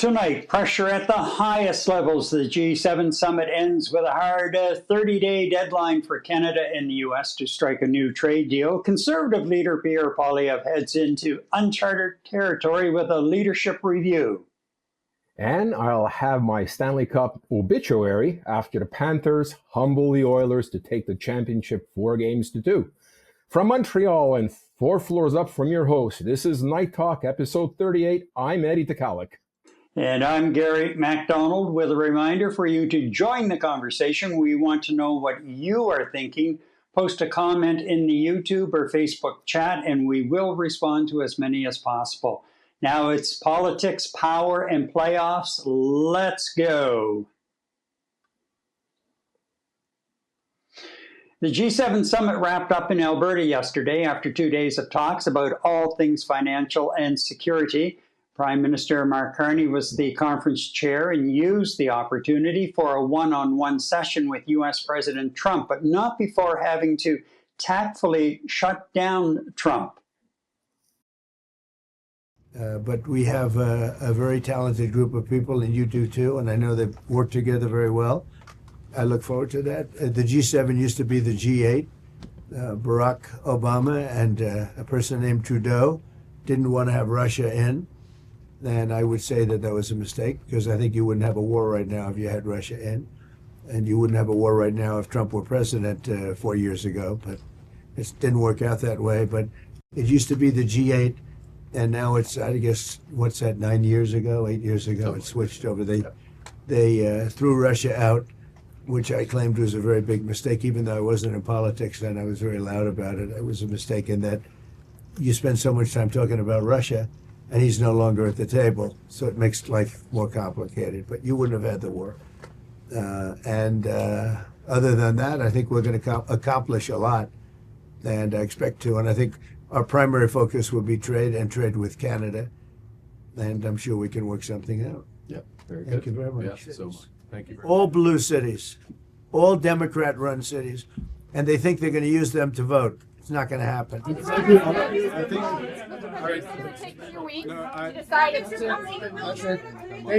Tonight, pressure at the highest levels. The G7 summit ends with a hard 30-day deadline for Canada and the U.S. to strike a new trade deal. Conservative leader Pierre Poilievre heads into uncharted territory with a leadership review. And I'll have my Stanley Cup obituary after the Panthers humble the Oilers to take the championship 4-2. From Montreal and 4 floors up from your host, this is Night Talk, episode 38. I'm Eddie Tekalik. And I'm Gary MacDonald with a reminder for you to join the conversation. We want to know what you are thinking. Post a comment in the YouTube or Facebook chat, and we will respond to as many as possible. Now it's politics, power, and playoffs. Let's go. The G7 summit wrapped up in Alberta yesterday after 2 days of talks about all things financial and security. Prime Minister Mark Carney was the conference chair and used the opportunity for a one-on-one session with U.S. President Trump, but not before having to tactfully shut down Trump. But we have a very talented group of people, and you do too, and I know they've worked together very well. I look forward to that. The G7 used to be the G8. Barack Obama and a person named Trudeau didn't want to have Russia in. And I would say that that was a mistake, because I think you wouldn't have a war right now if you had Russia in. And you wouldn't have a war right now if Trump were president 4 years ago. But it didn't work out that way. But it used to be the G8, and now it's, I guess, what's that, 8 years ago, it switched over. They threw Russia out, which I claimed was a very big mistake. Even though I wasn't in politics then, I was very loud about it. It was a mistake in that you spend so much time talking about Russia, and he's no longer at the table, so it makes life more complicated. But you wouldn't have had the war. Other than that, I think we're going to accomplish a lot, and I expect to. And I think our primary focus will be trade and trade with Canada, and I'm sure we can work something out. Yep, very good. Thank you very much. Yeah, so thank you very All much. blue cities, all Democrat-run cities, and they think they're going to use them to vote. It's not going to happen. I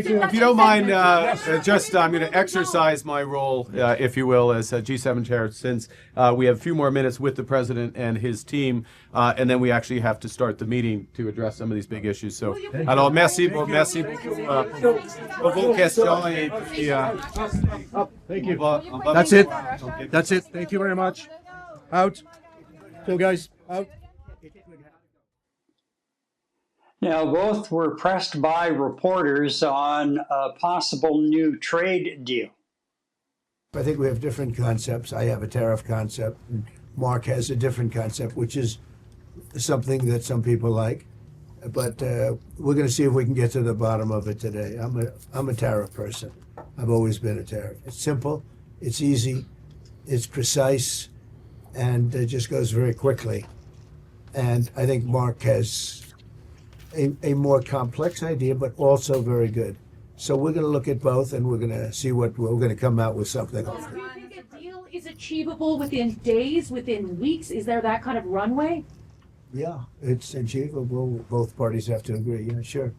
think if you don't mind, I'm going to exercise my role, if you will, as G7 chair, since we have a few more minutes with the president and his team, and then we actually have to start the meeting to address some of these big issues. So, alors merci beaucoup pour vos questions et puis, Thank you. That's it. That's it. Thank you very much. Out. So, guys, out. Now, both were pressed by reporters on a possible new trade deal. I think we have different concepts. I have a tariff concept, and Mark has a different concept, which is something that some people like. But we're going to see if we can get to the bottom of it today. I'm a tariff person. I've always been a tariff. It's simple, it's easy, it's precise, and it just goes very quickly. And I think Mark has a more complex idea, but also very good. So we're going to look at both, and we're going to see what we're going to come out with something. Do you think a deal is achievable within days, within weeks? Is there that kind of runway? Yeah, it's achievable. Both parties have to agree. Yeah, sure.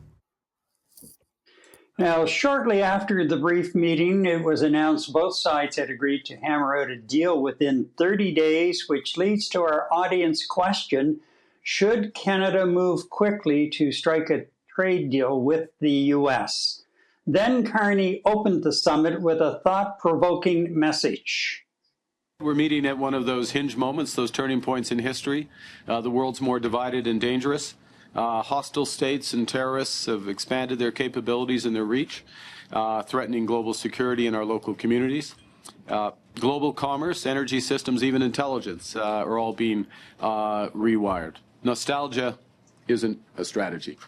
Now, shortly after the brief meeting, it was announced both sides had agreed to hammer out a deal within 30 days, which leads to our audience question: should Canada move quickly to strike a trade deal with the U.S.? Then Carney opened the summit with a thought-provoking message. We're meeting at one of those hinge moments, those turning points in history. The world's more divided and dangerous. Hostile states and terrorists have expanded their capabilities and their reach, threatening global security in our local communities. Global commerce, energy systems, even intelligence are all being rewired. Nostalgia isn't a strategy.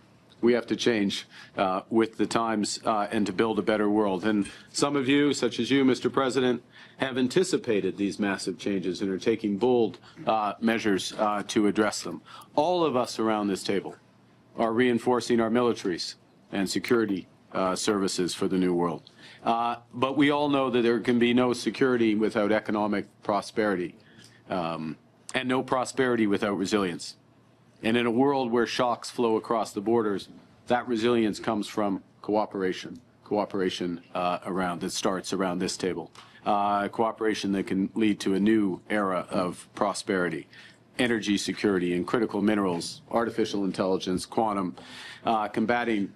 We have to change with the times and to build a better world. And some of you, such as you, Mr. President, have anticipated these massive changes and are taking bold measures to address them. All of us around this table are reinforcing our militaries and security services for the new world. But we all know that there can be no security without economic prosperity, and no prosperity without resilience. And in a world where shocks flow across the borders, that resilience comes from cooperation around that starts around this table. Cooperation that can lead to a new era of prosperity, energy security and critical minerals, artificial intelligence, quantum, combating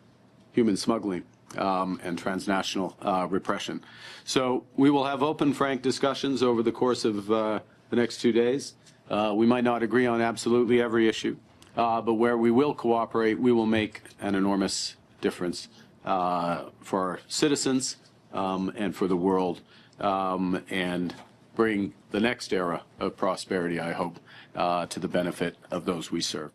human smuggling and transnational repression. So we will have open, frank discussions over the course of the next 2 days. We might not agree on absolutely every issue, but where we will cooperate, we will make an enormous difference for our citizens and for the world, and bring the next era of prosperity, I hope, to the benefit of those we serve.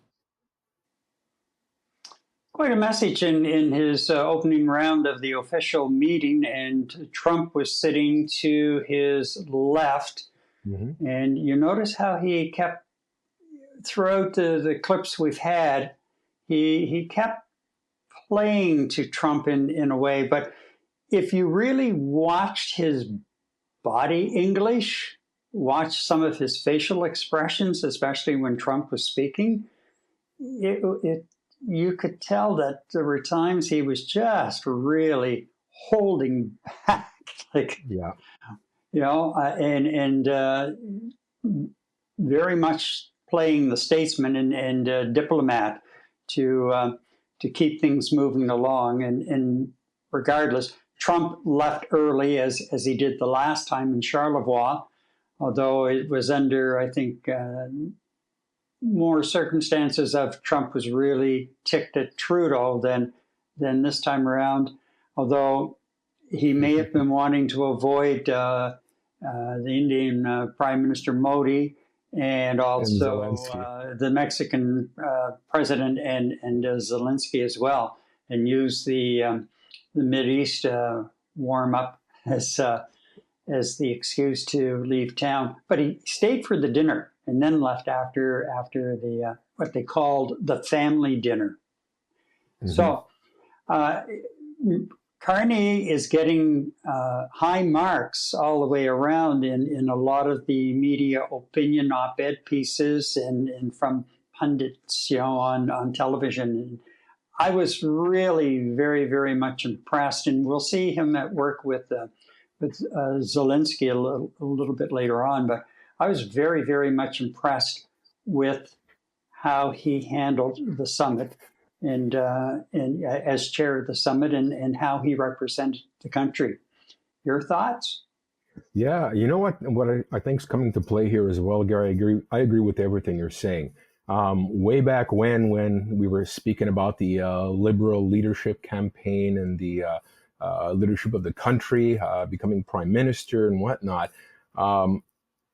Quite a message in his opening round of the official meeting, and Trump was sitting to his left. Mm-hmm. And you notice how he kept, throughout the clips we've had, he kept playing to Trump in a way. But if you really watched his body English, watched some of his facial expressions, especially when Trump was speaking, you could tell that there were times he was just really holding back, like, yeah, you know, and very much playing the statesman and diplomat to keep things moving along. And regardless, Trump left early, as he did the last time in Charlevoix, although it was under, I think, more circumstances of Trump was really ticked at Trudeau than this time around, although he may have been wanting to avoid the Indian Prime Minister Modi and also the Mexican president and Zelensky as well, and use the Mideast warm up as the excuse to leave town. But he stayed for the dinner and then left after the what they called the family dinner. Mm-hmm. So Carney is getting high marks all the way around in a lot of the media opinion op-ed pieces and from pundits, you know, on television. And I was really very, very much impressed, and we'll see him at work with Zelensky a little bit later on, but I was very, very much impressed with how he handled the summit and as chair of the summit and how he represented the country. Your thoughts? Yeah, you know what I think is coming to play here as well, Gary. I agree with everything you're saying. Way back when we were speaking about the liberal leadership campaign and the leadership of the country, becoming prime minister and whatnot,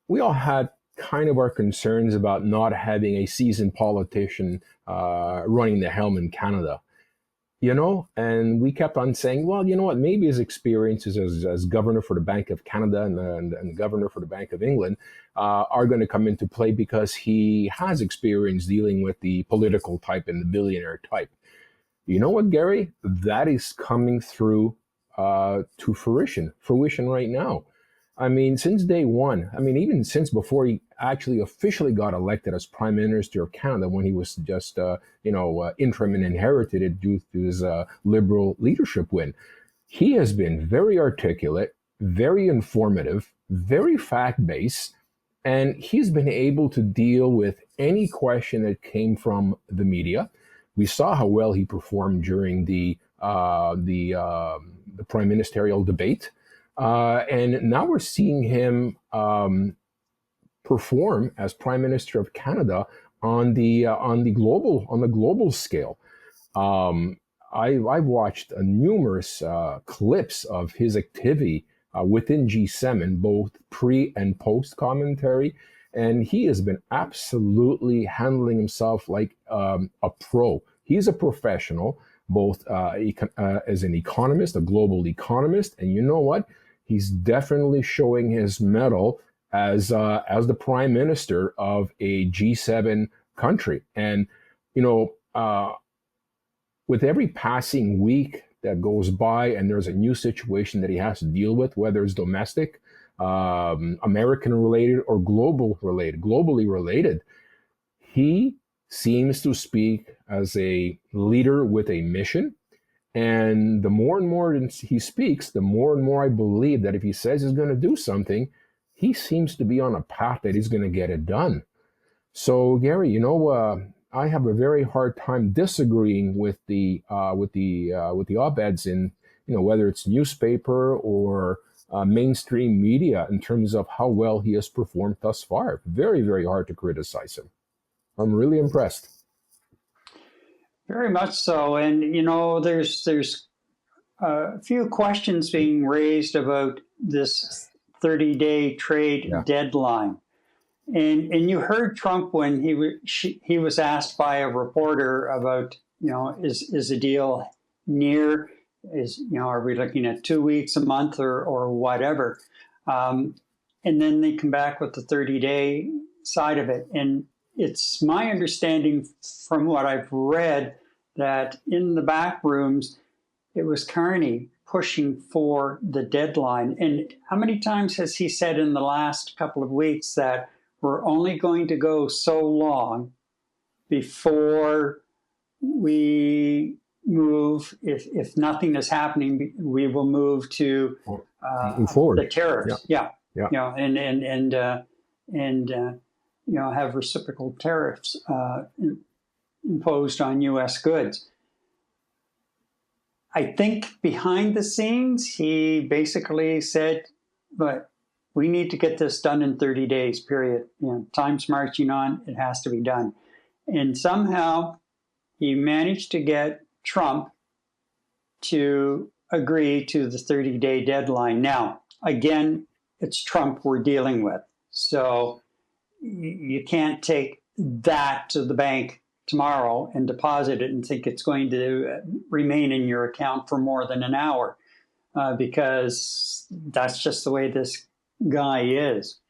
we all had kind of our concerns about not having a seasoned politician running the helm in Canada, you know, and we kept on saying, well, you know what, maybe his experiences as governor for the Bank of Canada and the governor for the Bank of England are going to come into play because he has experience dealing with the political type and the billionaire type. You know what, Gary? That is coming through to fruition right now. I mean, since day one, I mean, even since before he actually officially got elected as Prime Minister of Canada, when he was just, interim and inherited it due to his Liberal leadership win, he has been very articulate, very informative, very fact-based, and he's been able to deal with any question that came from the media. We saw how well he performed during the prime ministerial debate. And now we're seeing him perform as Prime Minister of Canada on the global scale. I've watched numerous clips of his activity within G7, both pre and post commentary, and he has been absolutely handling himself like a pro. He's a professional, both as an economist, a global economist, and you know what? He's definitely showing his mettle as the prime minister of a G7 country. And you know, with every passing week that goes by, and there's a new situation that he has to deal with, whether it's domestic, American related, or globally related, he seems to speak as a leader with a mission. And the more and more he speaks, the more and more I believe that if he says he's going to do something, he seems to be on a path that he's going to get it done. So, Gary, I have a very hard time disagreeing with the op-eds in, whether it's newspaper or mainstream media in terms of how well he has performed thus far. Very, very hard to criticize him. I'm really impressed. Very much so. And, there's a few questions being raised about this 30-day trade deadline. And you heard Trump when he was asked by a reporter about, is a deal near? Are we looking at 2 weeks, a month, or whatever? And then they come back with the 30-day side of it. And it's my understanding from what I've read that in the back rooms, it was Carney pushing for the deadline. And how many times has he said in the last couple of weeks that we're only going to go so long before we move, if nothing is happening, we will move to the tariffs. Yeah. And have reciprocal tariffs imposed on U.S. goods. I think behind the scenes, he basically said, but we need to get this done in 30 days, period. Time's marching on, it has to be done. And somehow he managed to get Trump to agree to the 30-day deadline. Now, again, it's Trump we're dealing with. So you can't take that to the bank tomorrow and deposit it and think it's going to remain in your account for more than an hour, because that's just the way this guy is.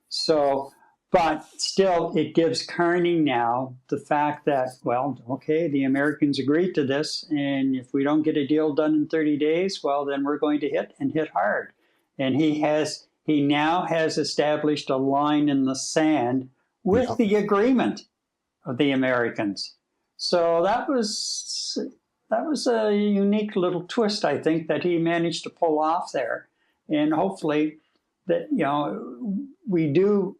So, but still, it gives Carney now the fact that, well, okay, the Americans agreed to this, and if we don't get a deal done in 30 days, well, then we're going to hit hard. And he now has established a line in the sand with the agreement of the Americans. So that was a unique little twist, I think, that he managed to pull off there. And hopefully that, we do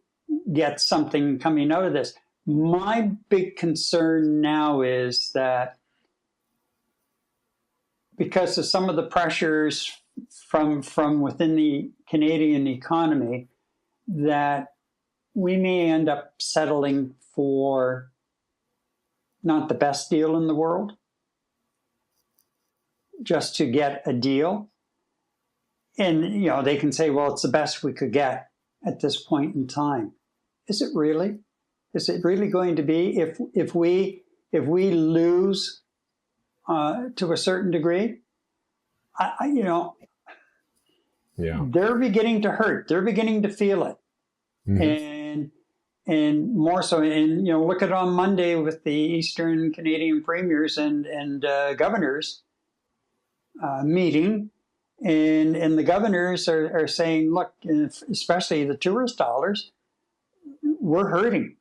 get something coming out of this. My big concern now is that because of some of the pressures from within the Canadian economy, that we may end up settling for not the best deal in the world, just to get a deal. And, they can say, well, it's the best we could get at this point in time. Is it really? Is it really going to be if we lose to a certain degree? They're beginning to hurt. They're beginning to feel it. Mm-hmm. And more so, and look at on Monday with the Eastern Canadian premiers and governors meeting, and the governors are saying, look, especially the tourist dollars, we're hurting.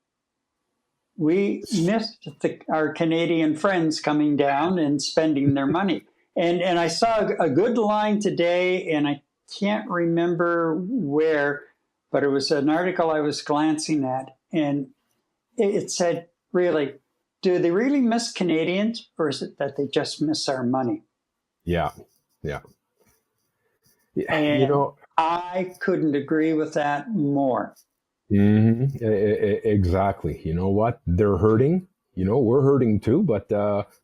We missed our Canadian friends coming down and spending their money. And I saw a good line today, and I can't remember where, but it was an article I was glancing at, and it said, really, do they really miss Canadians, or is it that they just miss our money? Yeah. And I couldn't agree with that more. Mm-hmm. Exactly. You know what? They're hurting. We're hurting too, but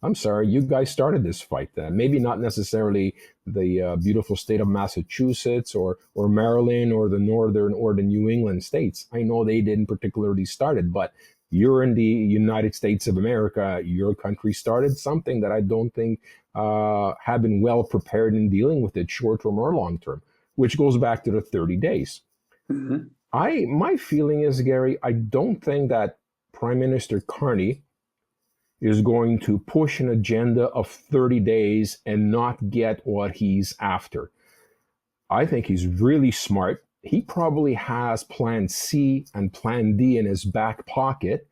I'm sorry, you guys started this fight. Maybe not necessarily the beautiful state of Massachusetts or Maryland or the northern or the New England states. I know they didn't particularly start it, but you're in the United States of America. Your country started something that I don't think have been well prepared in dealing with it, short term or long term, which goes back to the 30 days. Mm-hmm. My feeling is, Gary, I don't think that Prime Minister Carney is going to push an agenda of 30 days and not get what he's after. I think he's really smart. He probably has plan C and plan D in his back pocket.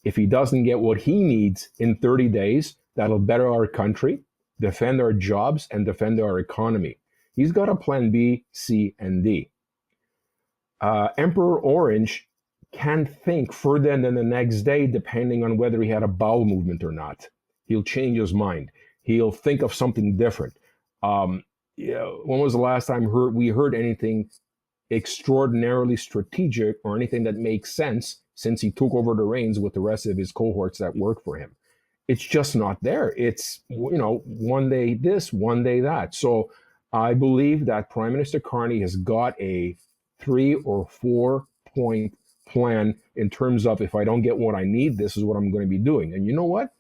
If he doesn't get what he needs in 30 days, that'll better our country. defend our jobs, and defend our economy. He's got a plan B, C, and D. Emperor Orange can think further than the next day, depending on whether he had a bowel movement or not. He'll change his mind. He'll think of something different. When was the last time we heard anything extraordinarily strategic or anything that makes sense since he took over the reins with the rest of his cohorts that work for him? It's just not there. It's, one day this, one day that. So I believe that Prime Minister Carney has got a 3 or 4 point plan in terms of, if I don't get what I need, this is what I'm going to be doing. And you know what?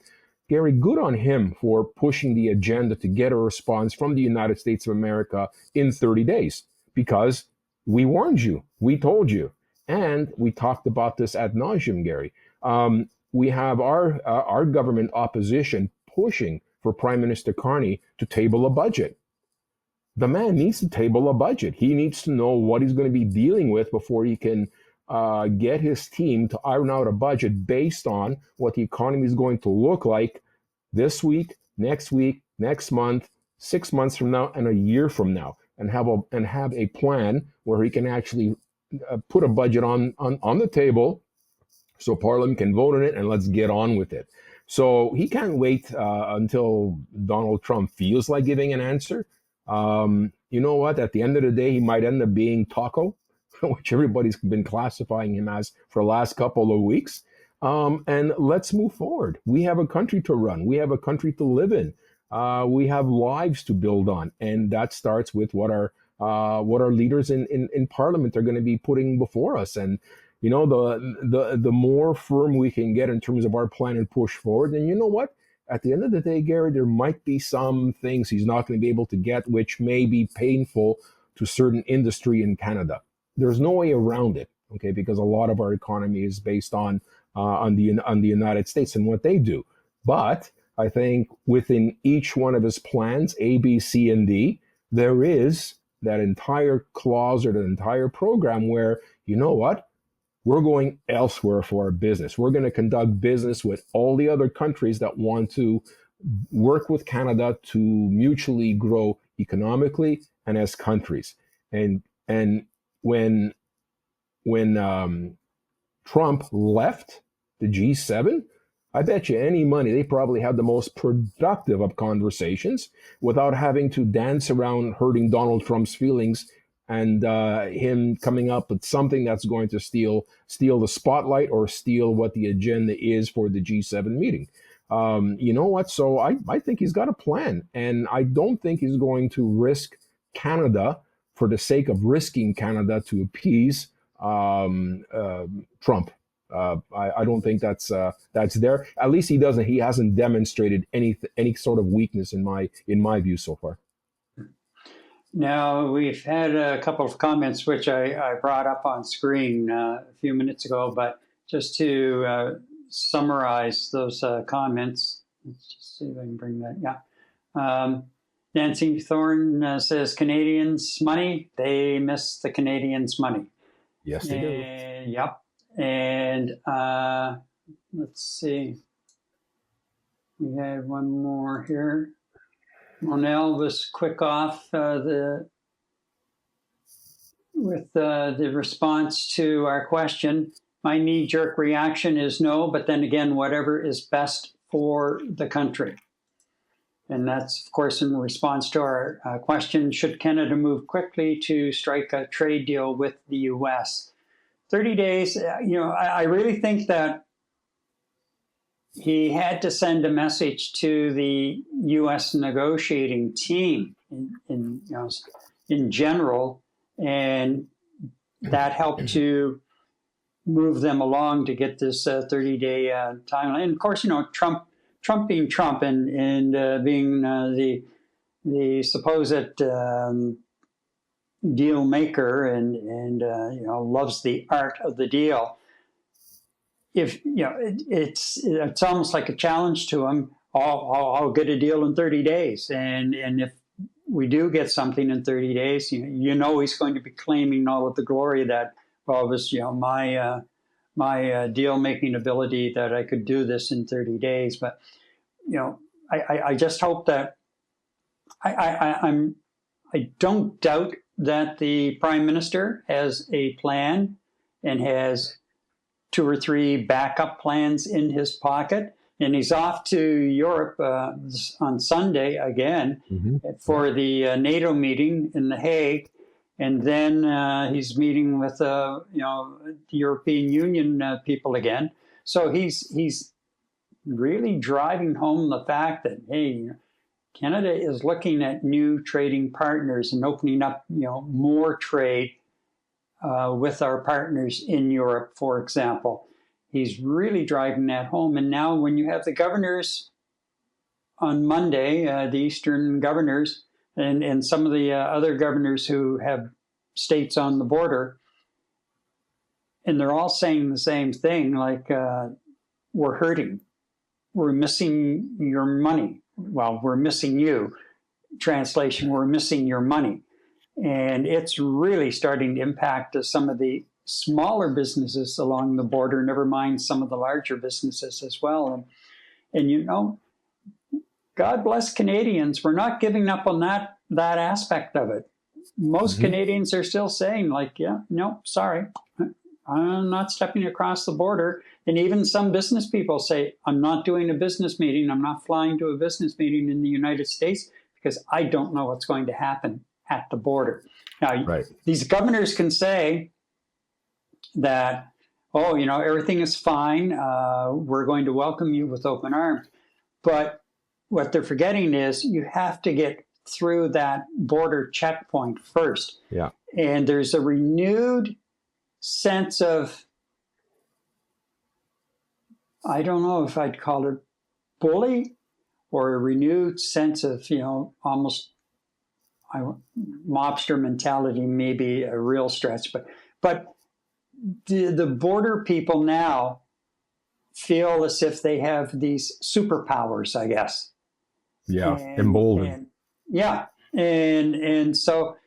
Gary, good on him for pushing the agenda to get a response from the United States of America in 30 days, because we warned you, we told you, and we talked about this ad nauseum, Gary. We have our government opposition pushing for Prime Minister Carney to table a budget. The man needs to table a budget. He needs to know what he's going to be dealing with before he can get his team to iron out a budget based on what the economy is going to look like this week, next month, 6 months from now, and a year from now, and have a plan where he can actually put a budget on the table so Parliament can vote on it, and let's get on with it. So he can't wait until Donald Trump feels like giving an answer. You know what? At the end of the day, he might end up being Taco, which everybody's been classifying him as for the last couple of weeks. And let's move forward. We have a country to run. We have a country to live in. We have lives to build on, and that starts with what our leaders in Parliament are going to be putting before us. And the more firm we can get in terms of our plan and push forward. And you know what? At the end of the day, Gary, there might be some things he's not going to be able to get, which may be painful to certain industry in Canada. There's no way around it, okay? Because a lot of our economy is based on the United States and what they do. But I think within each one of his plans, A, B, C, and D, there is that entire clause or the entire program where, you know what? We're going elsewhere for our business. We're going to conduct business with all the other countries that want to work with Canada to mutually grow economically and as countries. And when Trump left the G7, I bet you any money they probably had the most productive of conversations without having to dance around hurting Donald Trump's feelings and him coming up with something that's going to steal the spotlight or steal what the agenda is for the G7 meeting. You know what? So I think he's got a plan, and I don't think he's going to risk Canada for the sake of risking Canada to appease Trump. I don't think that's there. At least he hasn't demonstrated any sort of weakness in my view so far. Now, we've had a couple of comments which I brought up on screen a few minutes ago, but just to summarize those comments, let's just see if I can bring that. Yeah. Nancy Thorne says, Canadians' money, they miss the Canadians' money. Yes, they do. Yep. And let's see. We had one more here. Monel was quick off with the response to our question. My knee-jerk reaction is no, but then again, whatever is best for the country. And that's, of course, in response to our question, should Canada move quickly to strike a trade deal with the U.S.? 30 days, I really think that he had to send a message to the U.S. negotiating team in general, and that helped to move them along to get this 30-day timeline. And of course, Trump being Trump and being the supposed deal maker and loves the art of the deal. If it's almost like a challenge to him. I'll get a deal in 30 days, and if we do get something in 30 days, he's going to be claiming all of the glory that it was my deal making ability that I could do this in 30 days. But I just hope that I don't doubt that the Prime Minister has a plan and has 2 or 3 backup plans in his pocket. And he's off to Europe on Sunday again for the NATO meeting in The Hague. And then he's meeting with the European Union people again. So he's really driving home the fact that, hey, Canada is looking at new trading partners and opening up, more trade with our partners in Europe, for example. He's really driving that home. And now when you have the governors on Monday, the Eastern governors, and some of the other governors who have states on the border, and they're all saying the same thing, like, we're hurting. We're missing your money. Well, we're missing you. Translation, we're missing your money. And it's really starting to impact some of the smaller businesses along the border, never mind some of the larger businesses as well. And God bless Canadians. We're not giving up on that aspect of it. Most Canadians are still saying, like, yeah, no, sorry, I'm not stepping across the border. And even some business people say, I'm not doing a business meeting. I'm not flying to a business meeting in the United States because I don't know what's going to happen at the border. Now, these governors can say that, everything is fine. We're going to welcome you with open arms. But what they're forgetting is you have to get through that border checkpoint first. Yeah. And there's a renewed sense of, I don't know if I'd call it bully, or a renewed sense of, almost mobster mentality, maybe a real stretch, but the border people now feel as if they have these superpowers, I guess. Yeah, emboldened. And so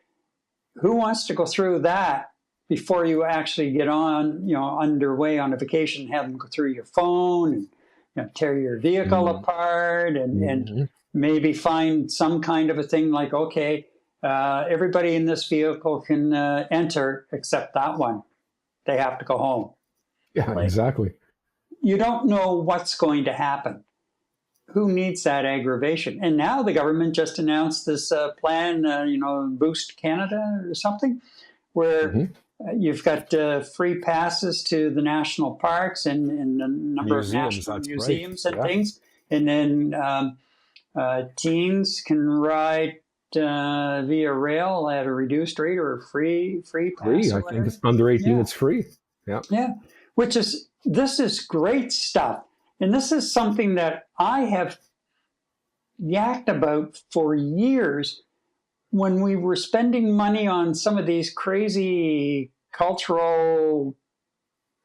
who wants to go through that before you actually get on, underway on a vacation, have them go through your phone and tear your vehicle apart and maybe find some kind of a thing like, okay, everybody in this vehicle can enter except that one. They have to go home. Yeah, exactly. You don't know what's going to happen. Who needs that aggravation? And now the government just announced this plan, Boost Canada or something, where you've got free passes to the national parks and a number of national museums and things. And then teens can ride via rail at a reduced rate or free pass. Free, I think it's under 18, it's free. Yeah. Yeah, this is great stuff. And this is something that I have yacked about for years when we were spending money on some of these crazy cultural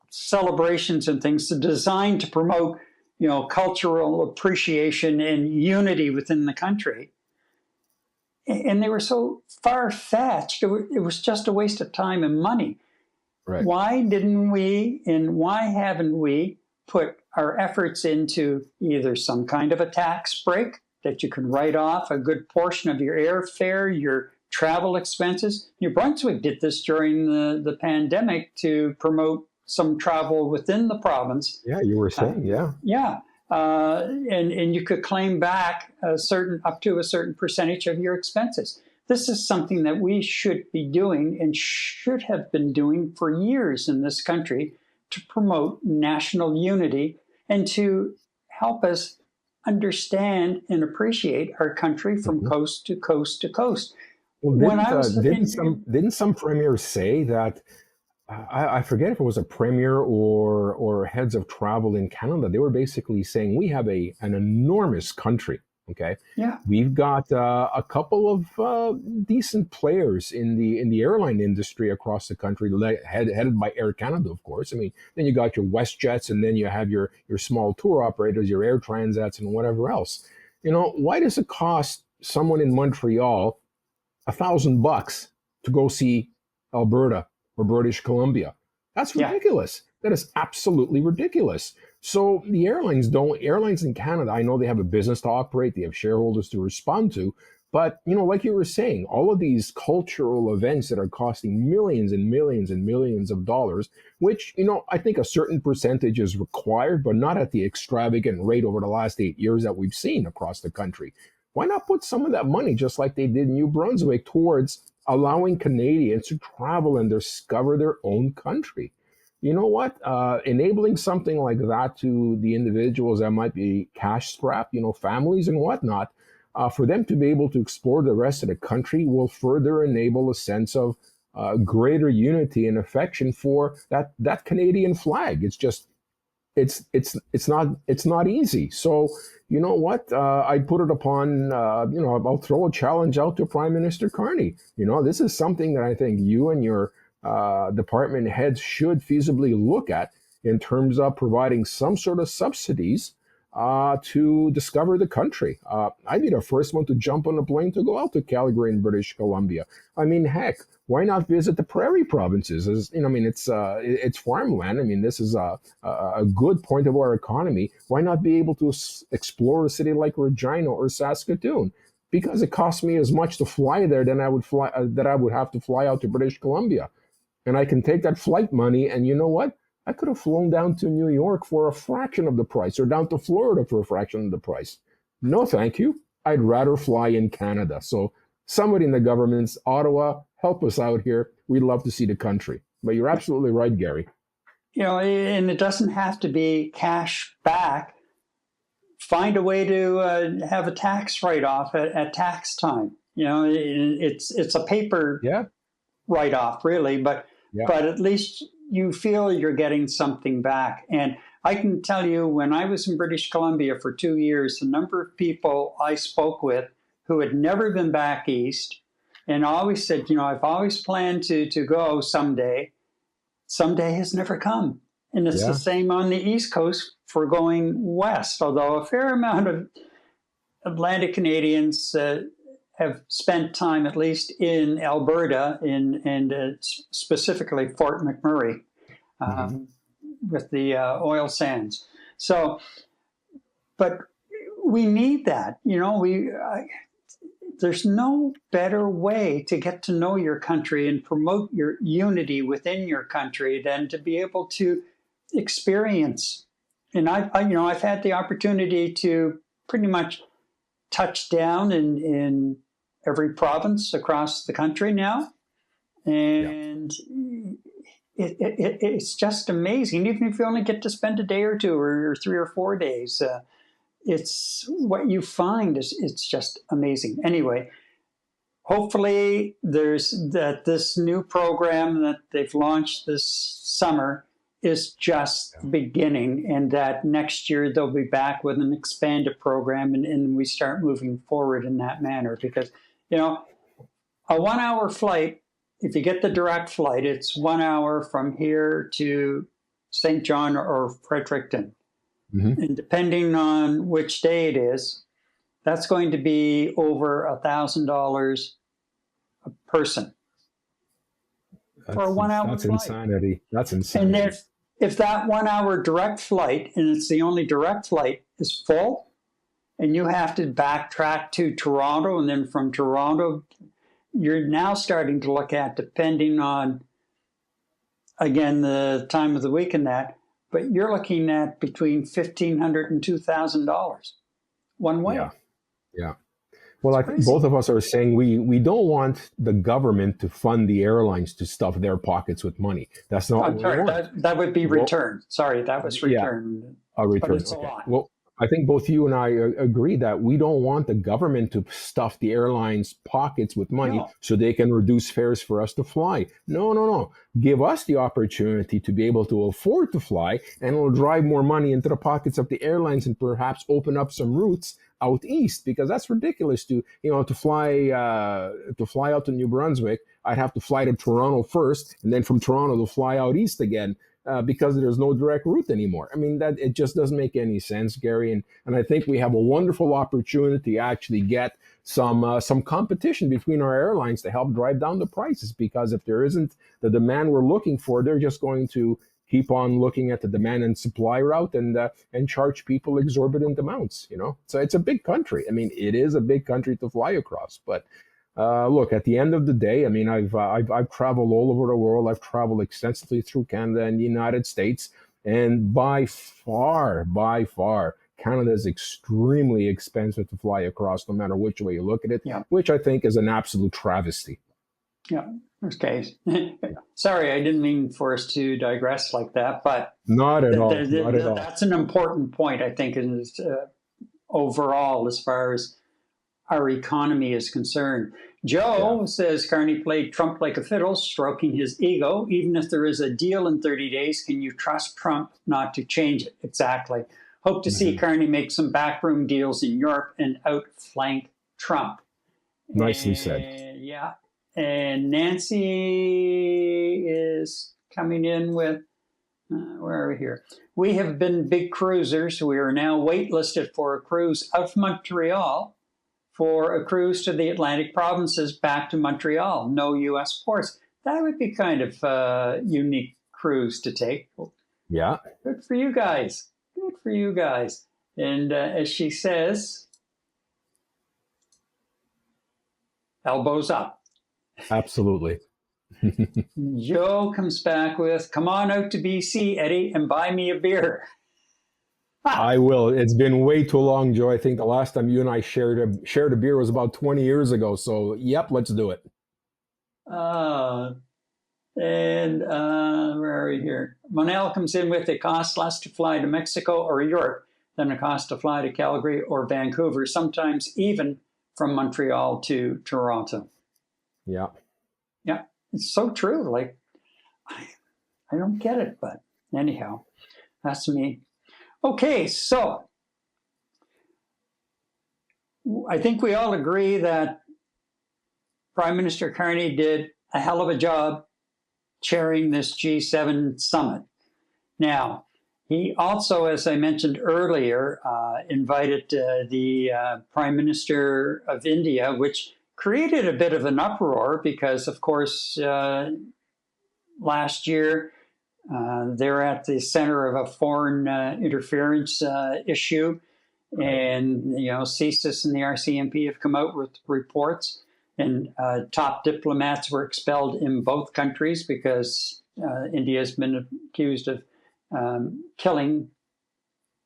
celebrations and things designed to promote, cultural appreciation and unity within the country. And they were so far-fetched, it was just a waste of time and money. Right. Why didn't we, and why haven't we put our efforts into either some kind of a tax break that you can write off a good portion of your airfare, your travel expenses? New Brunswick did this during the pandemic to promote some travel within the province. Yeah, you were saying, and you could claim back up to a certain percentage of your expenses. This is something that we should be doing and should have been doing for years in this country to promote national unity and to help us understand and appreciate our country from coast to coast to coast. Well, didn't some premiers say that, I forget if it was a premier or heads of travel in Canada, they were basically saying we have an enormous country. Okay. Yeah. We've got a couple of decent players in the airline industry across the country, headed by Air Canada, of course. I mean, then you got your WestJets, and then you have your small tour operators, your Air Transats, and whatever else. Why does it cost someone in Montreal $1,000 to go see Alberta or British Columbia? That's ridiculous. That is absolutely ridiculous. So the airlines in Canada, I know they have a business to operate, they have shareholders to respond to, But, like you were saying, all of these cultural events that are costing millions and millions and millions of dollars, which, I think a certain percentage is required, but not at the extravagant rate over the last 8 years that we've seen across the country. Why not put some of that money, just like they did in New Brunswick, towards allowing Canadians to travel and discover their own country? You know what? Enabling something like that to the individuals that might be cash strapped, families and whatnot, for them to be able to explore the rest of the country will further enable a sense of greater unity and affection for that Canadian flag. It's just it's not easy. So you know what? I put it upon I'll throw a challenge out to Prime Minister Carney. This is something that I think you and your department heads should feasibly look at in terms of providing some sort of subsidies to discover the country. I'd be the first one to jump on a plane to go out to Calgary in British Columbia. I mean, heck, why not visit the prairie provinces? It's farmland. This is a good point of our economy. Why not be able to explore a city like Regina or Saskatoon? Because it costs me as much to fly there than I would have to fly out to British Columbia. And I can take that flight money, and you know what? I could have flown down to New York for a fraction of the price, or down to Florida for a fraction of the price. No, thank you. I'd rather fly in Canada. So somebody in the government's Ottawa, help us out here. We'd love to see the country. But you're absolutely right, Gary. And it doesn't have to be cash back. Find a way to have a tax write-off at tax time. It's a paper write-off, really, but at least you feel you're getting something back. And I can tell you, when I was in British Columbia for 2 years, the number of people I spoke with who had never been back east and always said, I've always planned to go someday. Someday has never come. And it's the same on the East Coast for going west, although a fair amount of Atlantic Canadians have spent time, at least in Alberta, and specifically Fort McMurray, with the oil sands. So, but we need that. There's no better way to get to know your country and promote your unity within your country than to be able to experience. And I've had the opportunity to pretty much touch down in every province across the country now. And it's just amazing. Even if you only get to spend a day or two or 3 or 4 days, it's what you find it's just amazing. Anyway, hopefully this new program that they've launched this summer is just the beginning, and that next year they'll be back with an expanded program and we start moving forward in that manner. Because, a 1 hour flight, if you get the direct flight, it's 1 hour from here to St. John or Fredericton. And depending on which day it is, that's going to be over $1,000 a person for a 1 hour flight. That's insanity. That's insanity. And if that 1 hour direct flight, and it's the only direct flight, is full, and you have to backtrack to Toronto, and then from Toronto, you're now starting to look at, depending on, again, the time of the week and that, but you're looking at between $1,500 and $2,000 one way. Yeah. Well, I think both of us are saying we don't want the government to fund the airlines to stuff their pockets with money. That's not what we want. That would be return. Sorry, that was return. A return. But it's a lot. Well, I think both you and I agree that we don't want the government to stuff the airlines' pockets with money so they can reduce fares for us to fly. No. Give us the opportunity to be able to afford to fly, and it'll drive more money into the pockets of the airlines and perhaps open up some routes out east, because that's ridiculous to fly out to New Brunswick. I'd have to fly to Toronto first, and then from Toronto to fly out east again. Because there's no direct route anymore. I mean, that it just doesn't make any sense, Gary. And I think we have a wonderful opportunity to actually get some competition between our airlines to help drive down the prices. Because if there isn't the demand we're looking for, they're just going to keep on looking at the demand and supply route and charge people exorbitant amounts. So it's a big country. I mean, it is a big country to fly across. But look, at the end of the day, I mean, I've traveled all over the world. I've traveled extensively through Canada and the United States, and by far, Canada is extremely expensive to fly across, no matter which way you look at it, which I think is an absolute travesty. Yeah. Okay. Sorry, I didn't mean for us to digress like that, but not at all. That's an important point, I think, is overall as far as our economy is concerned. Joe says Carney played Trump like a fiddle, stroking his ego. Even if there is a deal in 30 days, can you trust Trump not to change it? Exactly. Hope to see Carney make some backroom deals in Europe and outflank Trump. Nicely said. Yeah. And Nancy is coming in with, where are we here? We have been big cruisers. We are now waitlisted for a cruise out of Montreal for a cruise to the Atlantic provinces back to Montreal. No U.S. ports. That would be kind of a unique cruise to take. Yeah. Good for you guys. Good for you guys. And as she says, elbows up. Absolutely. Joe comes back with, come on out to BC, Eddie, and buy me a beer. I will. It's been way too long, Joe. I think the last time you and I shared a beer was about 20 years ago. So, yep, let's do it. Where are we here? Monel comes in with, it costs less to fly to Mexico or Europe than it costs to fly to Calgary or Vancouver, sometimes even from Montreal to Toronto. Yeah. Yeah, it's so true. Like, I don't get it, but anyhow, that's me. Okay, so I think we all agree that Prime Minister Carney did a hell of a job chairing this G7 summit. Now, he also, as I mentioned earlier, invited the Prime Minister of India, which created a bit of an uproar because, of course, last year they're at the center of a foreign interference issue, and CSIS and the RCMP have come out with reports, and top diplomats were expelled in both countries because India has been accused of killing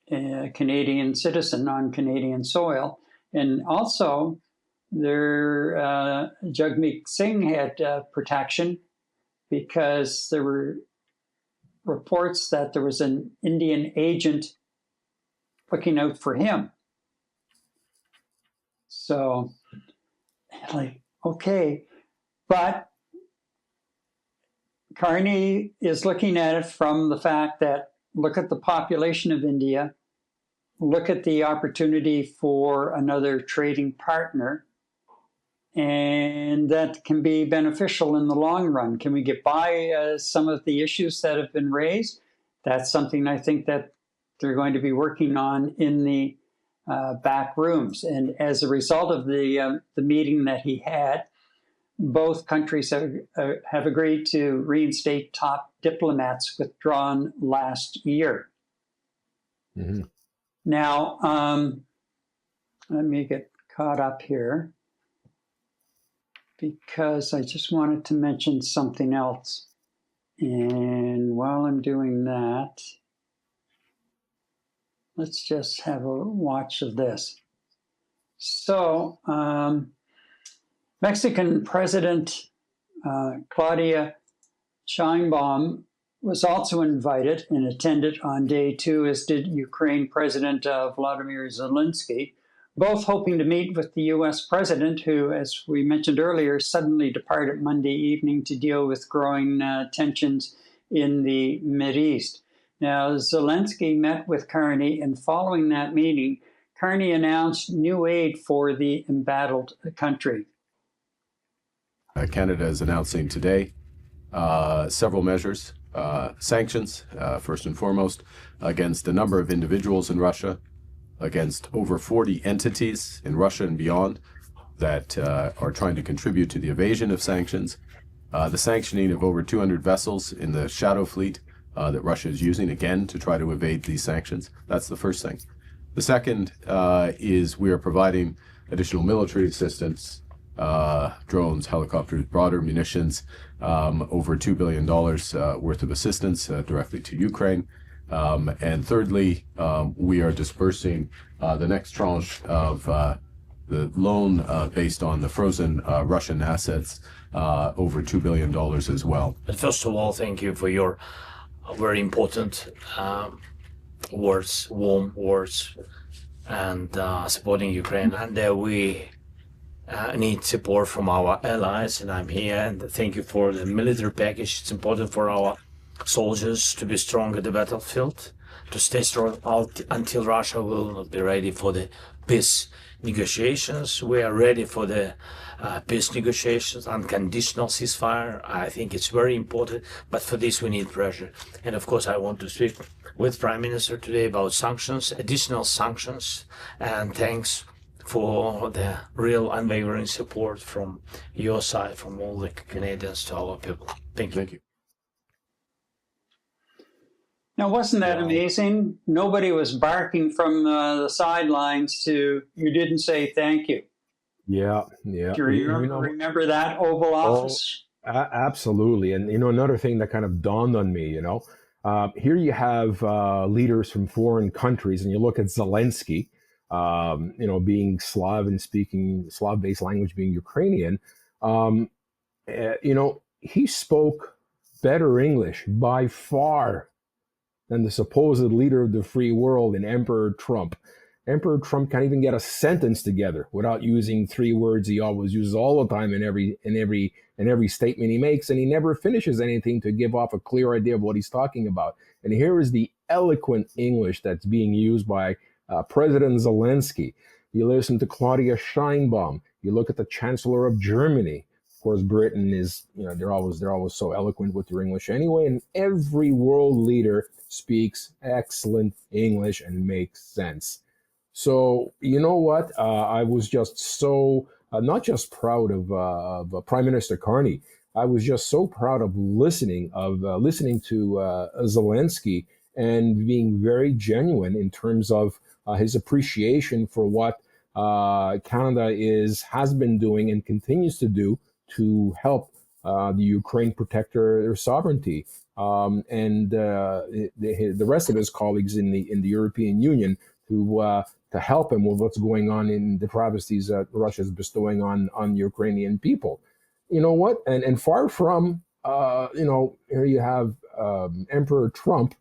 a Canadian citizen on Canadian soil, and also their Jagmeet Singh had protection because there were reports that there was an Indian agent looking out for him. So, like, okay, but Carney is looking at it from the fact that look at the population of India, look at the opportunity for another trading partner, and that can be beneficial in the long run. Can we get by some of the issues that have been raised? That's something I think that they're going to be working on in the back rooms. And as a result of the meeting that he had, both countries have agreed to reinstate top diplomats withdrawn last year. Mm-hmm. Now, let me get caught up here, because I just wanted to mention something else. And while I'm doing that, let's just have a watch of this. So, Mexican President Claudia Sheinbaum was also invited and attended on day 2, as did Ukraine President Vladimir Zelensky, both hoping to meet with the U.S. president, who, as we mentioned earlier, suddenly departed Monday evening to deal with growing tensions in the Mideast. Now, Zelensky met with Carney, and following that meeting, Carney announced new aid for the embattled country. Canada is announcing today several measures, sanctions, first and foremost, against a number of individuals in Russia, against over 40 entities in Russia and beyond that are trying to contribute to the evasion of sanctions, the sanctioning of over 200 vessels in the shadow fleet that Russia is using, again, to try to evade these sanctions. That's the first thing. The second is we are providing additional military assistance, drones, helicopters, broader munitions, over $2 billion worth of assistance directly to Ukraine. And thirdly, we are dispersing the next tranche of the loan based on the frozen Russian assets, over $2 billion as well. But first of all, thank you for your very important words, warm words, and supporting Ukraine. And we need support from our allies, and I'm here. And thank you for the military package. It's important for our soldiers to be strong at the battlefield, to stay strong until Russia will not be ready for the peace negotiations. We are ready for the peace negotiations, unconditional ceasefire. I think it's very important, but for this we need pressure. And of course I want to speak with Prime Minister today about sanctions, additional sanctions, and thanks for the real unwavering support from your side, from all the Canadians to our people. Thank you. Thank you. Now, wasn't that amazing? Nobody was barking from the sidelines to, you didn't say thank you. Yeah. Do you remember that Oval Office? Absolutely. And, another thing that kind of dawned on me, here you have leaders from foreign countries, and you look at Zelensky, being Slav and speaking Slav-based language, being Ukrainian. He spoke better English by far than the supposed leader of the free world and Emperor Trump. Emperor Trump can't even get a sentence together without using 3 words he always uses all the time in every statement he makes, and he never finishes anything to give off a clear idea of what he's talking about. And here is the eloquent English that's being used by President Zelensky. You listen to Claudia Sheinbaum. You look at the Chancellor of Germany. Of course, Britain is, they're always so eloquent with their English anyway. And every world leader speaks excellent English and makes sense. So, you know what? I was just so, not just proud of Prime Minister Carney. I was just so proud of listening to Zelensky and being very genuine in terms of his appreciation for what Canada has been doing and continues to do to help the Ukraine protect their sovereignty. And the rest of his colleagues in the European Union to help him with what's going on in the travesties that Russia is bestowing on Ukrainian people. You know what? And far from, here you have Emperor Trump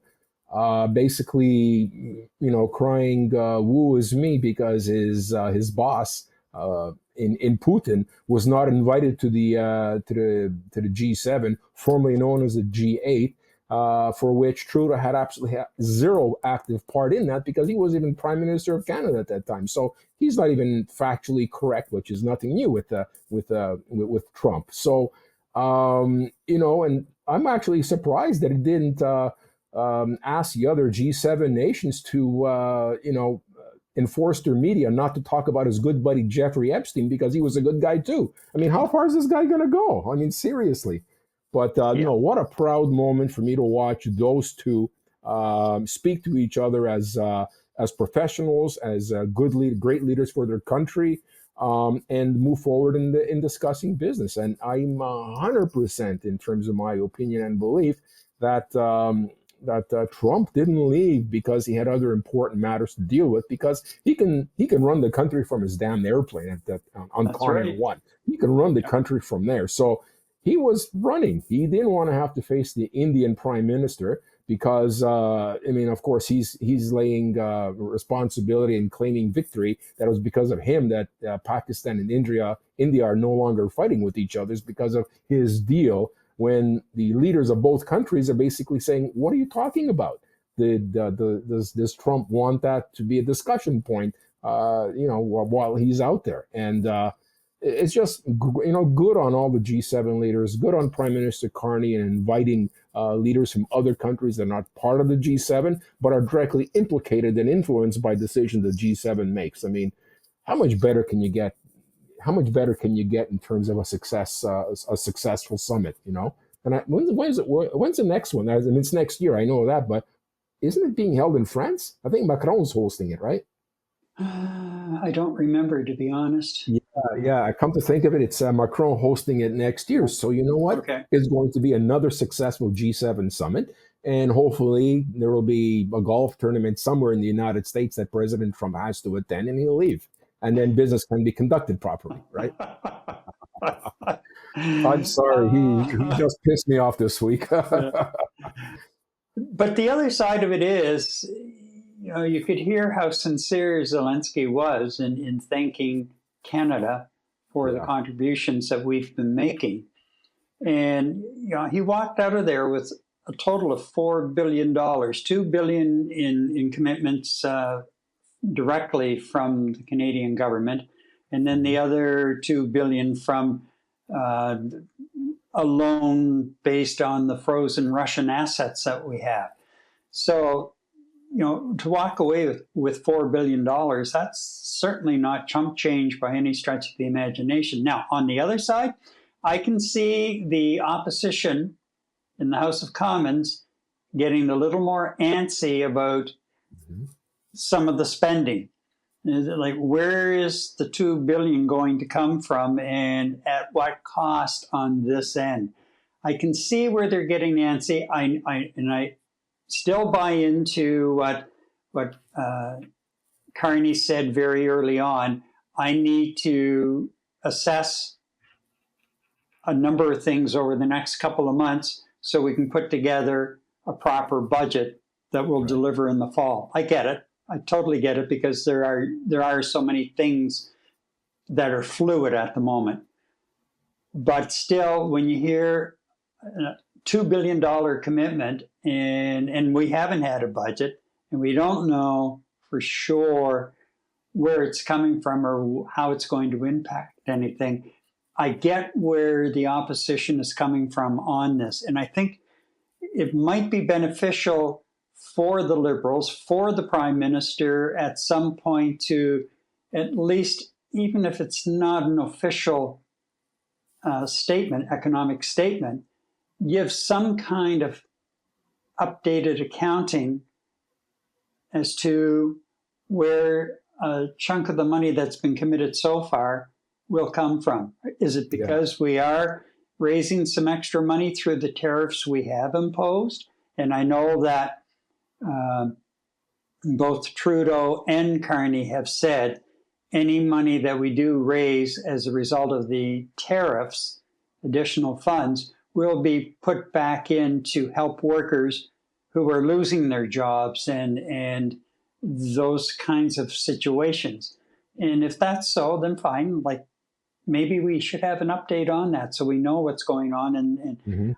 basically, crying, woe is me, because his boss, in Putin, was not invited to the G7, formerly known as the G8, for which Trudeau had absolutely zero active part in that, because he wasn't even Prime Minister of Canada at that time. So he's not even factually correct, which is nothing new with Trump. So and I'm actually surprised that he didn't ask the other G7 nations to enforce their media not to talk about his good buddy Jeffrey Epstein, because he was a good guy too. I mean, how far is this guy going to go? I mean, seriously. But, what a proud moment for me to watch those two speak to each other as professionals, as great leaders for their country, and move forward in discussing business. And I'm 100% in terms of my opinion and belief that Trump didn't leave because he had other important matters to deal with, because he can run the country from his damn airplane on Continent 1. He can run the country from there. So he was running. He didn't want to have to face the Indian Prime Minister because, of course, he's laying responsibility and claiming victory. That it was because of him that Pakistan and India are no longer fighting with each other. It's because of his deal, when the leaders of both countries are basically saying, what are you talking about? Does Trump want that to be a discussion point, while he's out there? And it's just, good on all the G7 leaders, good on Prime Minister Carney and inviting leaders from other countries that are not part of the G7, but are directly implicated and influenced by decisions the G7 makes. I mean, how much better can you get? How much better can you get in terms of a successful summit? And when's the next one? I mean, it's next year, I know that, but isn't it being held in France? I think Macron's hosting it, right? I don't remember, to be honest. Yeah. I come to think of it, it's Macron hosting it next year. So you know what? Okay. It's going to be another successful G7 summit. And hopefully there will be a golf tournament somewhere in the United States that President Trump has to attend, and he'll leave. And then business can be conducted properly, right? I'm sorry. He just pissed me off this week. But the other side of it is, you could hear how sincere Zelensky was in thanking Canada for the contributions that we've been making. And, he walked out of there with a total of $4 billion, $2 billion in commitments directly from the Canadian government, and then the other $2 billion from a loan based on the frozen Russian assets that we have. So, to walk away with $4 billion, that's certainly not chump change by any stretch of the imagination. Now, on the other side, I can see the opposition in the House of Commons getting a little more antsy about some of the spending. Like, where is the $2 billion going to come from, and at what cost on this end? I can see where they're getting antsy. I still buy into what Carney said very early on. I need to assess a number of things over the next couple of months so we can put together a proper budget that will deliver in the fall. I get it. I totally get it, because there are so many things that are fluid at the moment. But still, when you hear a $2 billion commitment and we haven't had a budget and we don't know for sure where it's coming from or how it's going to impact anything, I get where the opposition is coming from on this. And I think it might be beneficial for the Liberals, for the Prime Minister at some point to at least, even if it's not an official statement, economic statement, give some kind of updated accounting as to where a chunk of the money that's been committed so far will come from. Is it because we are raising some extra money through the tariffs we have imposed? And I know that both Trudeau and Carney have said any money that we do raise as a result of the tariffs, additional funds, will be put back in to help workers who are losing their jobs and those kinds of situations. And if that's so, then fine. Like, maybe we should have an update on that so we know what's going on. And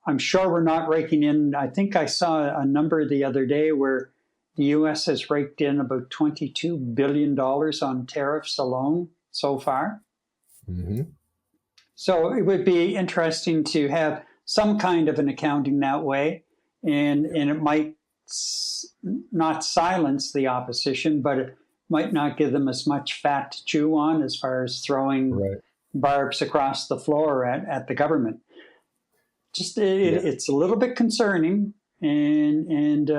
I'm sure we're not raking in. I think I saw a number the other day where the U.S. has raked in about $22 billion on tariffs alone so far. Mm-hmm. So it would be interesting to have some kind of an accounting that way, and it might not silence the opposition, but it might not give them as much fat to chew on as far as throwing barbs across the floor at the government. Just it's a little bit concerning, and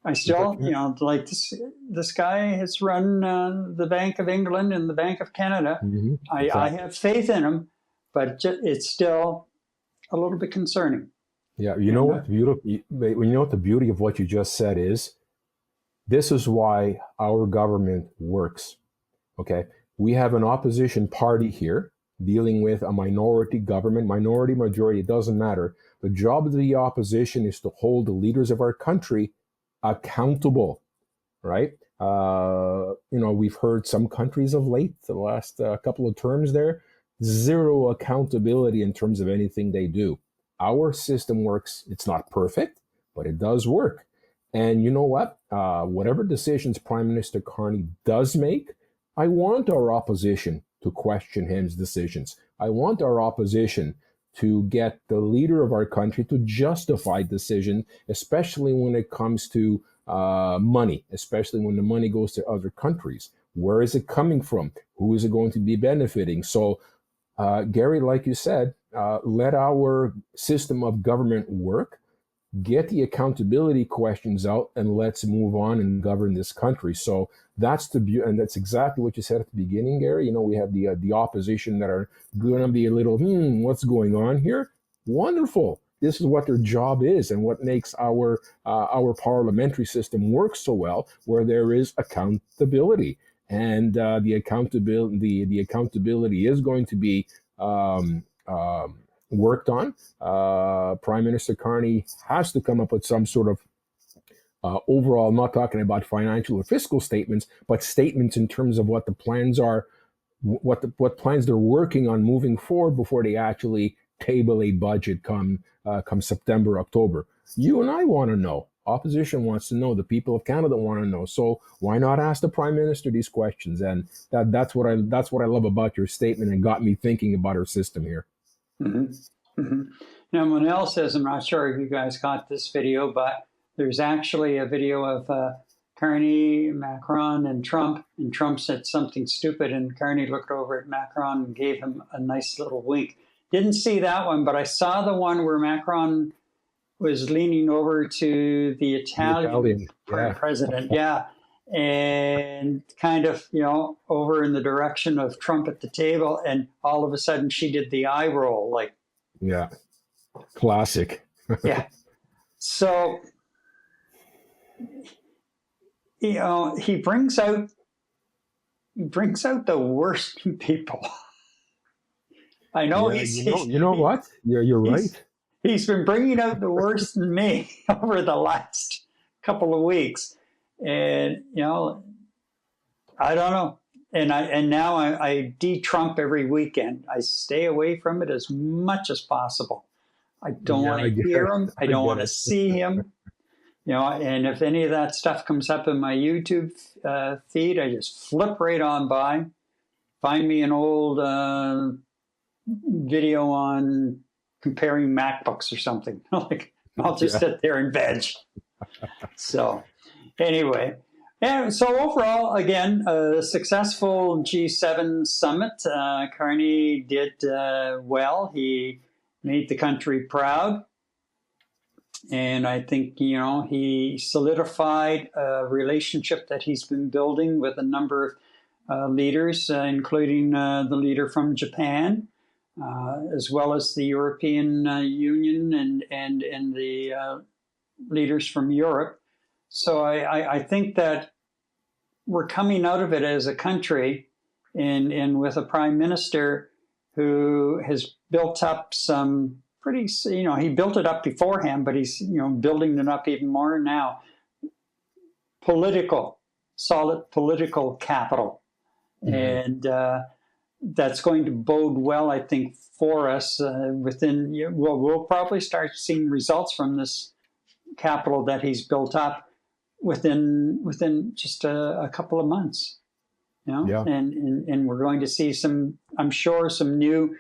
I still, like this guy has run the Bank of England and the Bank of Canada. Mm-hmm. I have faith in him, but it's still a little bit concerning. Yeah, you know what the beauty of what you just said is? This is why our government works. Okay, we have an opposition party here dealing with a minority government, minority, majority, it doesn't matter. The job of the opposition is to hold the leaders of our country accountable, right? We've heard some countries of late, the last couple of terms there, zero accountability in terms of anything they do. Our system works. It's not perfect, but it does work. And you know what? Whatever decisions Prime Minister Carney does make, I want our opposition to question his decisions. I want our opposition to get the leader of our country to justify decision, especially when it comes to money, especially when the money goes to other countries. Where is it coming from? Who is it going to be benefiting? So, Gary, like you said, let our system of government work, get the accountability questions out, and let's move on and govern this country. So that's and that's exactly what you said at the beginning, Gary. You know, we have the opposition that are going to be a little, what's going on here? Wonderful. This is what their job is, and what makes our parliamentary system work so well, where there is accountability, and the accountability is going to be worked on. Prime Minister Carney has to come up with some sort of overall, I'm not talking about financial or fiscal statements, but statements in terms of what the plans are, what plans they're working on moving forward before they actually table a budget come September, October. You and I want to know. Opposition wants to know. The people of Canada want to know. So why not ask the Prime Minister these questions? And that's what I love about your statement, and got me thinking about our system here. Mm-hmm. Mm-hmm. Now, Monel says, I'm not sure if you guys got this video, but there's actually a video of Carney, Macron, and Trump. And Trump said something stupid, and Carney looked over at Macron and gave him a nice little wink. Didn't see that one, but I saw the one where Macron was leaning over to the Italian president. Yeah. And kind of, over in the direction of Trump at the table. And all of a sudden she did the eye roll, like. Yeah. Classic. Yeah. So, he brings out the worst in people. I know you know what? Yeah, you're right. He's been bringing out the worst in me over the last couple of weeks. And, I don't know. And now I de-Trump every weekend. I stay away from it as much as possible. I don't want to hear him. I don't want to see him. And if any of that stuff comes up in my YouTube feed, I just flip right on by. Find me an old video on comparing MacBooks or something. Like, I'll just sit there and veg. So anyway, so overall, again, a successful G7 summit. Carney did well. He made the country proud. And I think, he solidified a relationship that he's been building with a number of leaders, including the leader from Japan, as well as the European Union and the leaders from Europe. So I think that we're coming out of it as a country, and with a prime minister who has built up some pretty, he built it up beforehand, but he's, building it up even more now. Solid political capital. Mm-hmm. And that's going to bode well, I think, for us we'll probably start seeing results from this capital that he's built up within just a couple of months. Yeah. And we're going to see I'm sure some new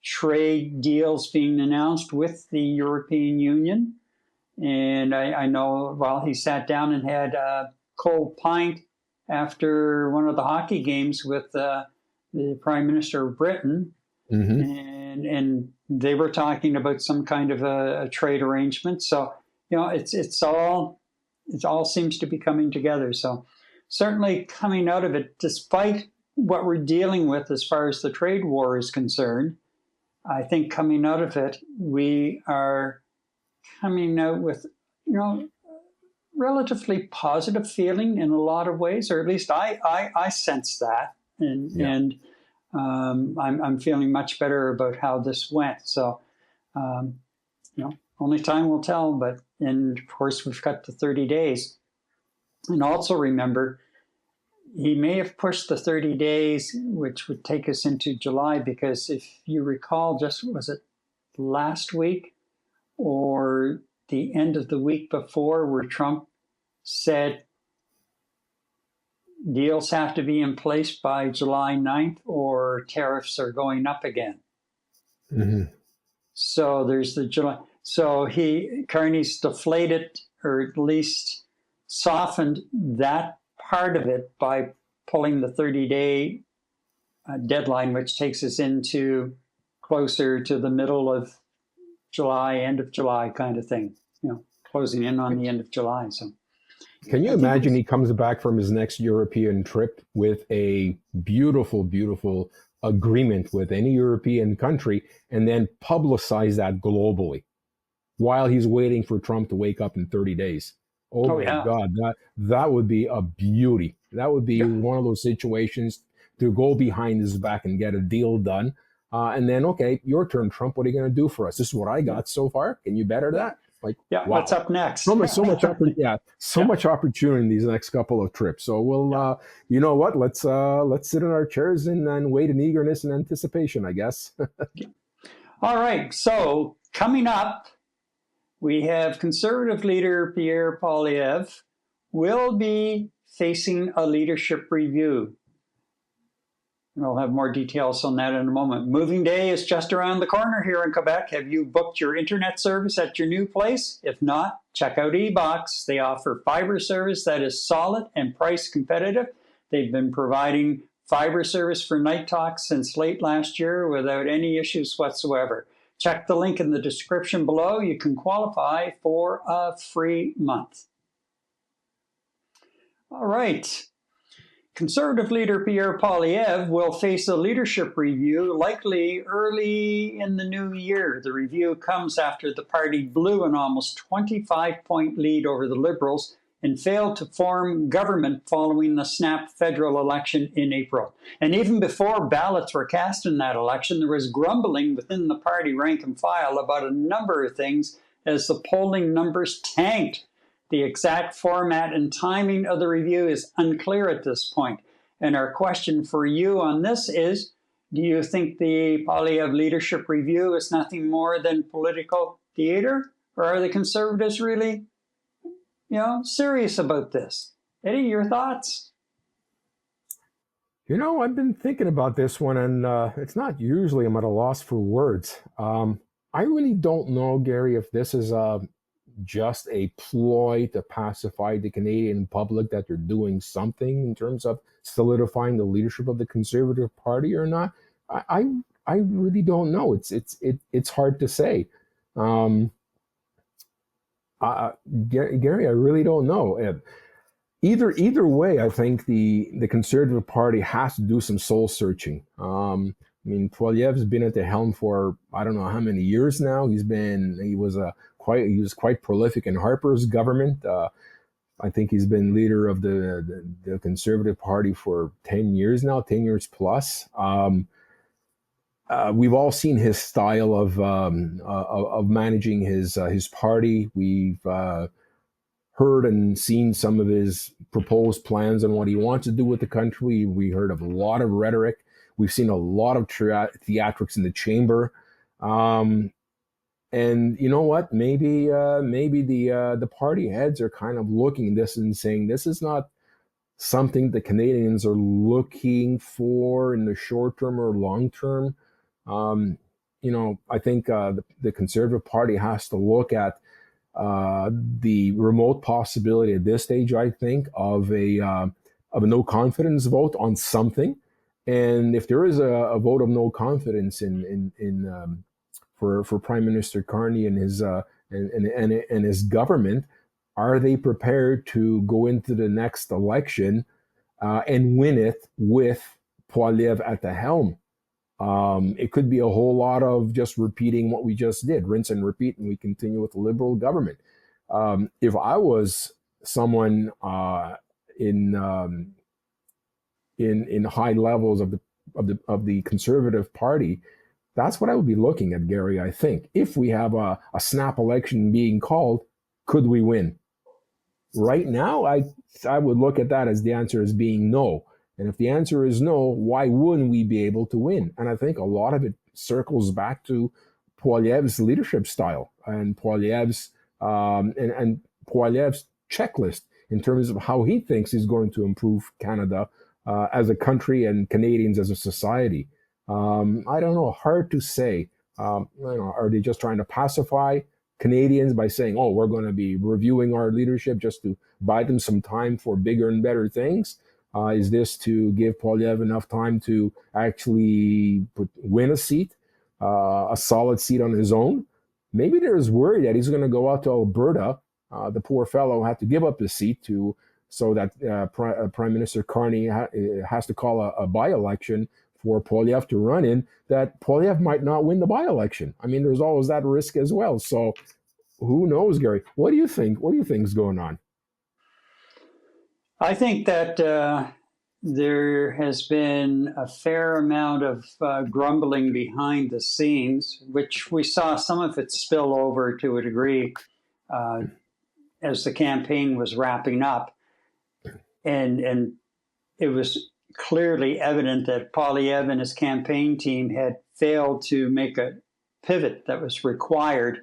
trade deals being announced with the European Union. And I know, he sat down and had a cold pint after one of the hockey games with the Prime Minister of Britain. Mm-hmm. And they were talking about some kind of a trade arrangement. So, it all seems to be coming together. So certainly coming out of it, despite what we're dealing with as far as the trade war is concerned, I think coming out of it, we are coming out with, relatively positive feeling in a lot of ways, or at least I sense that. And I'm feeling much better about how this went. So, only time will tell, and of course we've got the 30 days. And also remember, he may have pushed the 30 days, which would take us into July, because if you recall, was it last week or the end of the week before, where Trump said deals have to be in place by July 9th or tariffs are going up again. Mm-hmm. So there's the July. So Carney's deflated, or at least softened that part of it by pulling the 30-day deadline, which takes us into closer to the middle of July, end of July kind of thing, closing in on the end of July. So can you imagine he comes back from his next European trip with a beautiful, beautiful agreement with any European country and then publicize that globally while he's waiting for Trump to wake up in 30 days? Oh my God, that would be a beauty. That would be one of those situations to go behind his back and get a deal done. And then, okay, your turn, Trump. What are you going to do for us? This is what I got so far. Can you better that? Like, wow. What's up next? So much opportunity in these next couple of trips. So we'll, you know what? Let's sit in our chairs and wait in eagerness and anticipation, I guess. All right. So coming up, we have Conservative leader Pierre Poilievre will be facing a leadership review. We'll have more details on that in a moment. Moving day is just around the corner here in Quebec. Have you booked your internet service at your new place? If not, check out eBox. They offer fiber service that is solid and price competitive. They've been providing fiber service for Night Talk since late last year without any issues whatsoever. Check the link in the description below. You can qualify for a free month. All right. Conservative leader Pierre Poilievre will face a leadership review likely early in the new year. The review comes after the party blew an almost 25-point lead over the Liberals and failed to form government following the snap federal election in April. And even before ballots were cast in that election, there was grumbling within the party rank and file about a number of things as the polling numbers tanked. The exact format and timing of the review is unclear at this point. And our question for you on this is, do you think the Poilievre leadership review is nothing more than political theater? Or are the Conservatives really, serious about this? Eddie, your thoughts? I've been thinking about this one, and it's not usually I'm at a loss for words. I really don't know, Gary, if this is just a ploy to pacify the Canadian public that they're doing something in terms of solidifying the leadership of the Conservative Party or not. I really don't know. It's hard to say. Gary, I really don't know. Either way, I think the Conservative Party has to do some soul searching. Poilievre's been at the helm for I don't know how many years now. He was quite prolific in Harper's government. I think he's been leader of the Conservative Party for 10 years now, 10 years plus. We've all seen his style of managing his party. We've heard and seen some of his proposed plans on what he wants to do with the country. We heard of a lot of rhetoric. We've seen a lot of theatrics in the chamber. And you know what? Maybe the party heads are kind of looking at this and saying this is not something the Canadians are looking for in the short term or long term. I think the Conservative Party has to look at the remote possibility at this stage, I think, of a no confidence vote on something. And if there is a vote of no confidence for Prime Minister Carney and his government, are they prepared to go into the next election and win it with Poilievre at the helm? It could be a whole lot of just repeating what we just did, rinse and repeat, and we continue with the Liberal government. If I was someone in high levels of the Conservative Party, that's what I would be looking at, Gary. I think if we have a snap election being called, could we win? Right now, I would look at that as the answer as being no. And if the answer is no, why wouldn't we be able to win? And I think a lot of it circles back to Poilievre's leadership style and Poilievre's and Poilievre's checklist in terms of how he thinks he's going to improve Canada as a country and Canadians as a society. I don't know. Hard to say. Are they just trying to pacify Canadians by saying, "Oh, we're going to be reviewing our leadership just to buy them some time for bigger and better things"? Is this to give Poilievre enough time to actually win a seat? a solid seat on his own. Maybe there's worry that he's going to go out to Alberta. The poor fellow had to give up his seat so that Prime Minister Carney has to call a by-election for Poilievre to run in, that Poilievre might not win the by-election. I mean, there's always that risk as well. So who knows, Gary? What do you think? What do you think is going on? I think that there has been a fair amount of grumbling behind the scenes, which we saw some of it spill over to a degree as the campaign was wrapping up. And it was clearly evident that Poilievre and his campaign team had failed to make a pivot that was required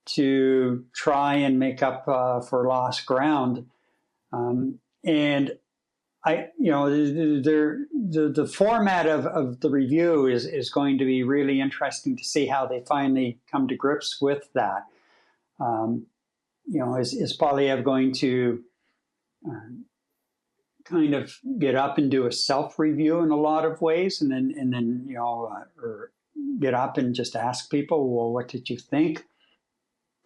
to try and make up for lost ground. And the format of the review is going to be really interesting to see how they finally come to grips with that. Is Poilievre going to kind of get up and do a self-review in a lot of ways, and then or get up and just ask people, well, what did you think?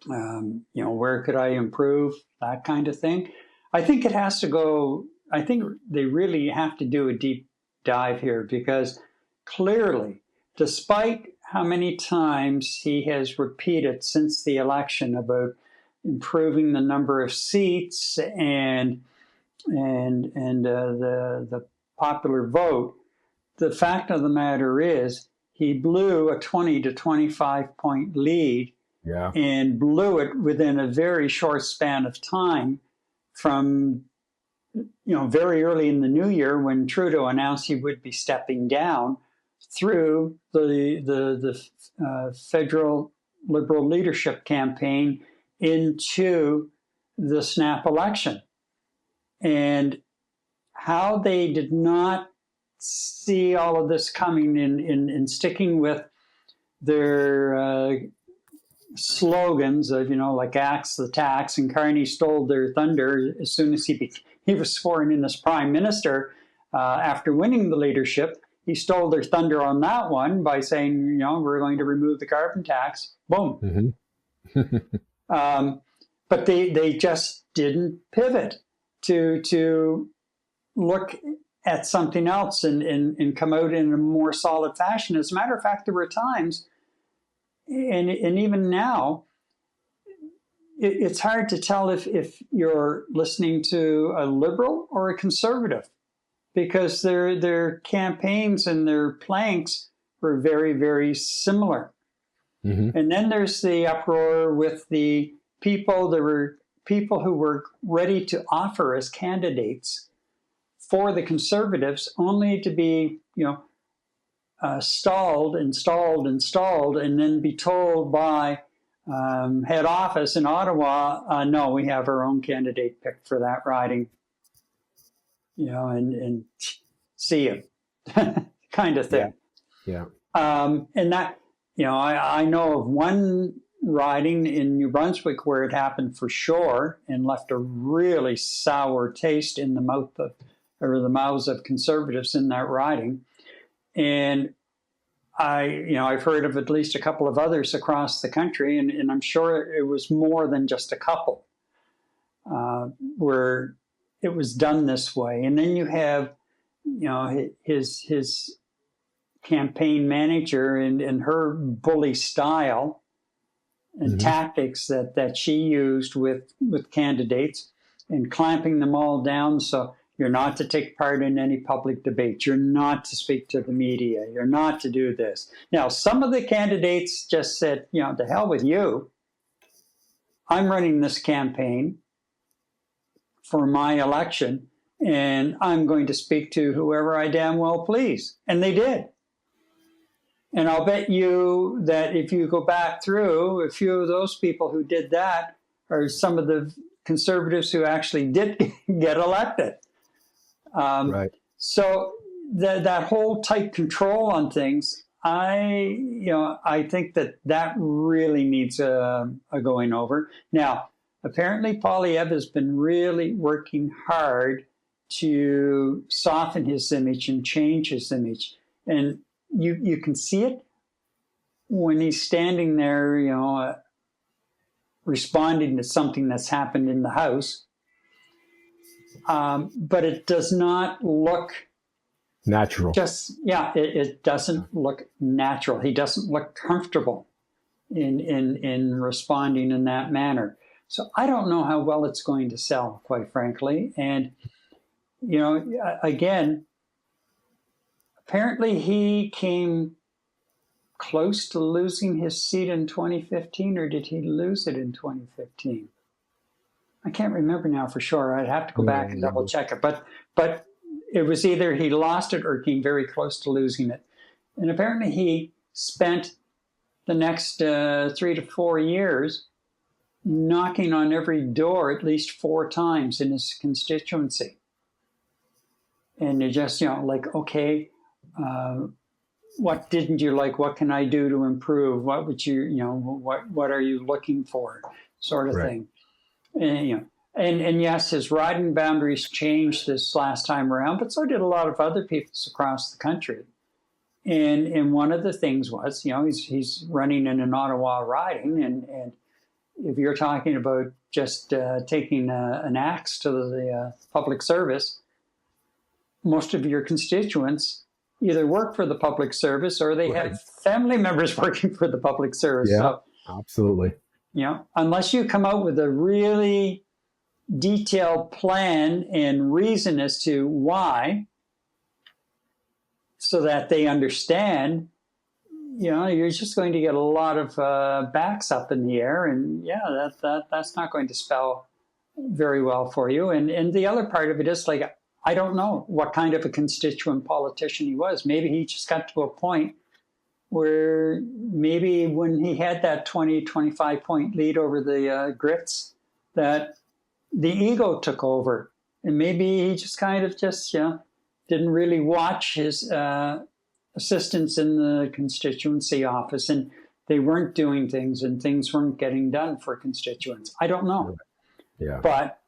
Where could I improve? That kind of thing. I think it has to go. I think they really have to do a deep dive here, because clearly, despite how many times he has repeated since the election about improving the number of seats and the popular vote, the fact of the matter is he blew a 20 to 25 point lead, and blew it within a very short span of time from very early in the new year, when Trudeau announced he would be stepping down, through the federal Liberal leadership campaign into the snap election. And how they did not see all of this coming in sticking with their slogans of, like axe the tax, and Carney stole their thunder as soon as he was sworn in as prime minister after winning the leadership. He stole their thunder on that one by saying, we're going to remove the carbon tax. Boom. Mm-hmm. But they just didn't pivot to look at something else and come out in a more solid fashion. As a matter of fact, there were times, and even now, it's hard to tell if you're listening to a Liberal or a Conservative, because their campaigns and their planks were very, very similar. Mm-hmm. And then there's the uproar with the people. There were people who were ready to offer as candidates for the Conservatives, only to be, stalled, and then be told by head office in Ottawa, no, we have our own candidate picked for that riding, and see you kind of thing. Yeah. And that, I know of one riding in New Brunswick where it happened for sure, and left a really sour taste in the mouths of Conservatives in that riding. And I've heard of at least a couple of others across the country, and I'm sure it was more than just a couple where it was done this way. And then you have, his campaign manager and her bully style and mm-hmm. tactics that she used with candidates, and clamping them all down. So you're not to take part in any public debate. You're not to speak to the media. You're not to do this. Now, some of the candidates just said, to hell with you. I'm running this campaign for my election, and I'm going to speak to whoever I damn well please. And they did. And I'll bet you that if you go back through, a few of those people who did that are some of the Conservatives who actually did get elected. Right. So that whole tight control on things, I think that really needs a going over. Now, apparently Poilievre has been really working hard to soften his image and change his image. And you can see it when he's standing there, responding to something that's happened in the house. But it does not look Natural. it doesn't look natural. He doesn't look comfortable in responding in that manner. So I don't know how well it's going to sell, quite frankly. And, again, apparently he came close to losing his seat in 2015, or did he lose it in 2015? I can't remember now for sure. I'd have to go back and double check it. But it was either he lost it or came very close to losing it. And apparently he spent the next 3 to 4 years knocking on every door at least 4 times in his constituency. And you're just, okay, what didn't you like? What can I do to improve? What would what are you looking for? Sort of thing. And yes, his riding boundaries changed this last time around, but so did a lot of other people's across the country. And one of the things was, he's running in an Ottawa riding, and if you're talking about just taking an axe to the public service, most of your constituents either work for the public service or they have family members working for the public service. Yeah, so, absolutely. Unless you come out with a really detailed plan and reason as to why, so that they understand, you're just going to get a lot of backs up in the air, and that's not going to spell very well for you. And the other part of it is, I don't know what kind of a constituent politician he was. Maybe he just got to a point where maybe when he had that 20, 25 point lead over the Grits, that the ego took over. And maybe he just didn't really watch his assistants in the constituency office, and they weren't doing things, and things weren't getting done for constituents. I don't know. Yeah. But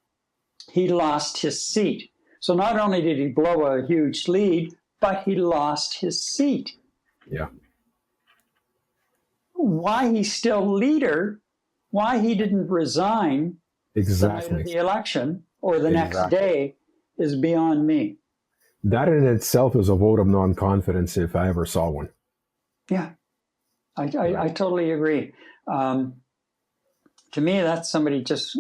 he lost his seat. So not only did he blow a huge lead, but he lost his seat. Yeah. Why he's still leader, why he didn't resign the night of the election or the next day is beyond me. That in itself is a vote of non-confidence if I ever saw one. Yeah, I totally agree. To me, that's somebody just,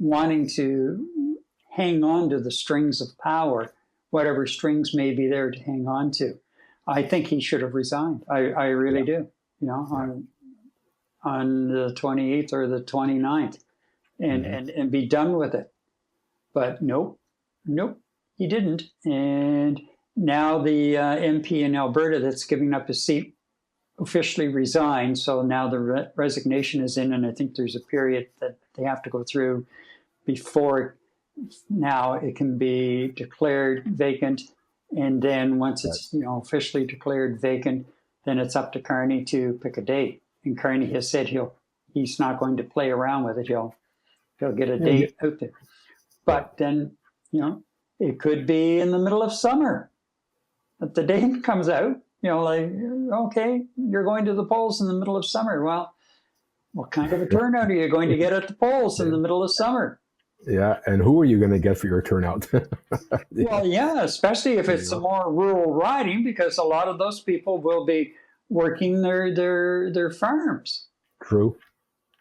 wanting to hang on to the strings of power, whatever strings may be there to hang on to. I think he should have resigned. I really do, on the 28th or the 29th and be done with it. But nope, he didn't. And now the MP in Alberta that's giving up his seat officially resigned. So now the resignation is in, and I think there's a period that they have to go through before now it can be declared vacant. And then once it's officially declared vacant, then it's up to Carney to pick a date. And Carney has said he's not going to play around with it. He'll get a date out there. But then, it could be in the middle of summer that the date comes out. Okay, you're going to the polls in the middle of summer. Well, what kind of a turnout are you going to get at the polls in the middle of summer? Yeah, and who are you going to get for your turnout? Well, yeah, especially if it's a more rural riding, because a lot of those people will be working their farms. True.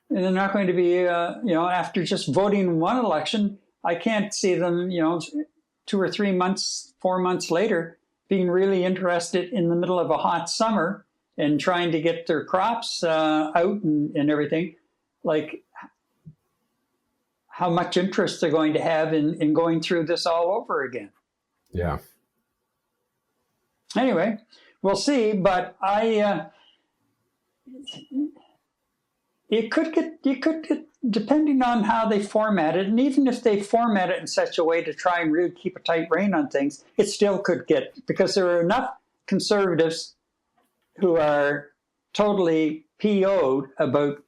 And they're not going to be, after just voting one election, I can't see them, 2 or 3 months, 4 months later, being really interested in the middle of a hot summer and trying to get their crops out and everything. How much interest they're going to have in going through this all over again. Yeah. Anyway, we'll see, but you could get, depending on how they format it, and even if they format it in such a way to try and really keep a tight rein on things, it still could get, because there are enough conservatives who are totally PO'd about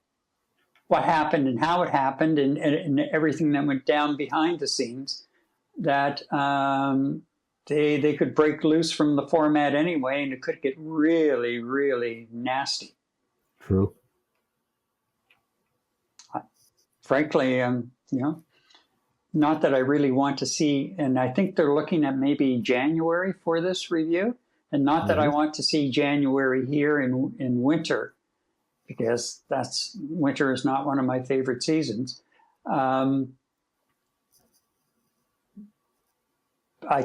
what happened and how it happened and everything that went down behind the scenes, that they could break loose from the format anyway, and it could get really, really nasty. True. Frankly, not that I really want to see, and I think they're looking at maybe January for this review, and not that I want to see January here in winter, because winter is not one of my favorite seasons. I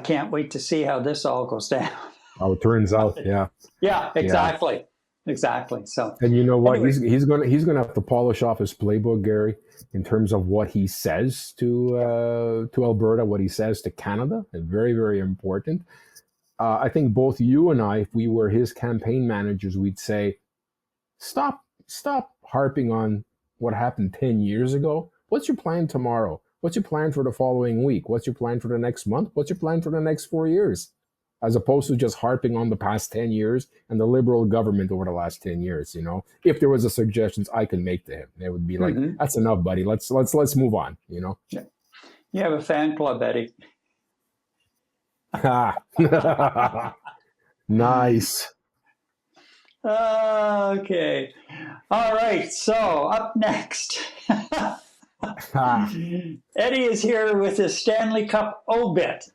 can't wait to see how this all goes down. How it turns out, yeah. Yeah, exactly. Yeah. Exactly. So, and you know what? Anyway. He's gonna have to polish off his playbook, Gary, in terms of what he says to Alberta, what he says to Canada. It's very, very important. I think both you and I, if we were his campaign managers, we'd say, stop harping on what happened 10 years ago. What's your plan tomorrow? What's your plan for the following week? What's your plan for the next month? What's your plan for the next 4 years? As opposed to just harping on the past 10 years and the Liberal government over the last 10 years, If there was a suggestions I could make to him, they would be like, that's enough, buddy. Let's move on, Yeah. You have a fan club, Eddie. Nice. Okay. All right. So up next, Eddie is here with his Stanley Cup obit.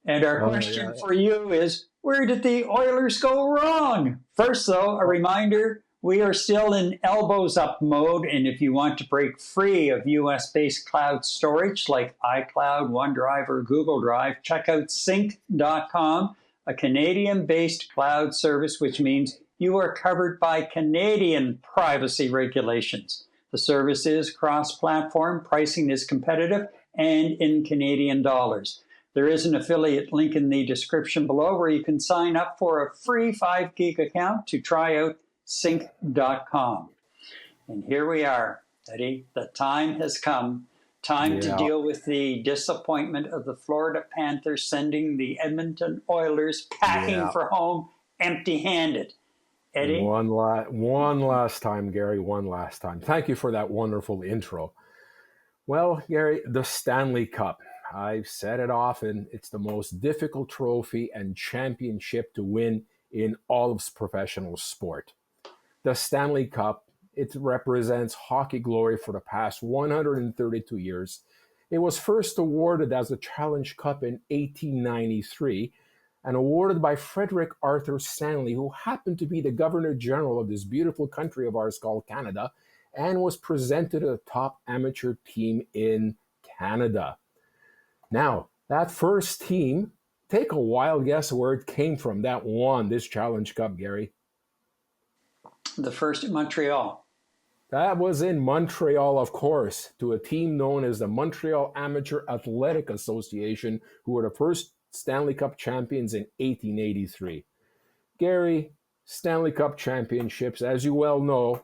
And our question for you is, where did the Oilers go wrong? First, though, a reminder, we are still in elbows up mode. And if you want to break free of US-based cloud storage like iCloud, OneDrive, or Google Drive, check out sync.com, a Canadian-based cloud service, which means you are covered by Canadian privacy regulations. The service is cross-platform, pricing is competitive, and in Canadian dollars. There is an affiliate link in the description below where you can sign up for a free 5 gig account to try out sync.com. And here we are, Eddie. The time has come. Time to deal with the disappointment of the Florida Panthers sending the Edmonton Oilers packing for home empty-handed. Eddie? One last time, Gary, one last time. Thank you for that wonderful intro. Well, Gary, the Stanley Cup. I've said it often, it's the most difficult trophy and championship to win in all of professional sport. The Stanley Cup, it represents hockey glory for the past 132 years. It was first awarded as the Challenge Cup in 1893 and awarded by Frederick Arthur Stanley, who happened to be the Governor General of this beautiful country of ours called Canada, and was presented to the top amateur team in Canada. Now, that first team, take a wild guess where it came from that won this Challenge Cup, Gary. The first in Montreal. That was in Montreal, of course, to a team known as the Montreal Amateur Athletic Association, who were the first Stanley Cup champions in 1883. Gary, Stanley Cup championships, as you well know,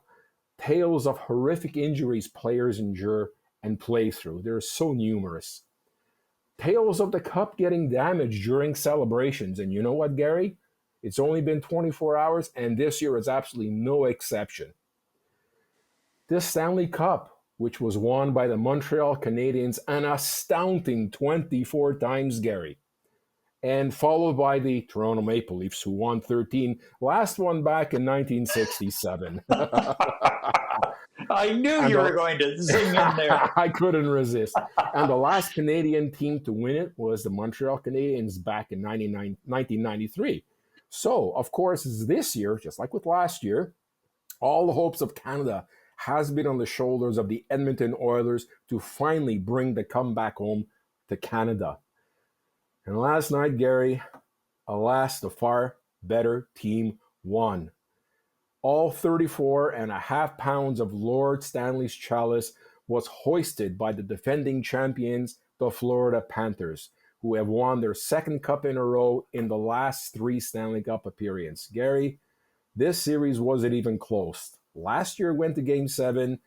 tales of horrific injuries players endure and play through. They're so numerous. Tales of the cup getting damaged during celebrations. And you know what, Gary? It's only been 24 hours, and this year is absolutely no exception. This Stanley Cup, which was won by the Montreal Canadiens an astounding 24 times, Gary, and followed by the Toronto Maple Leafs, who won 13, last one back in 1967. I knew you were going to zing in there. I couldn't resist. And the last Canadian team to win it was the Montreal Canadiens back in 1993. So, of course, this year, just like with last year, all the hopes of Canada has been on the shoulders of the Edmonton Oilers to finally bring the comeback home to Canada. And last night, Gary, alas, the far better team won. All 34.5 pounds of Lord Stanley's chalice was hoisted by the defending champions, the Florida Panthers, who have won their second cup in a row in the last 3 Stanley Cup appearances. Gary, this series wasn't even close. Last year went to Game 7.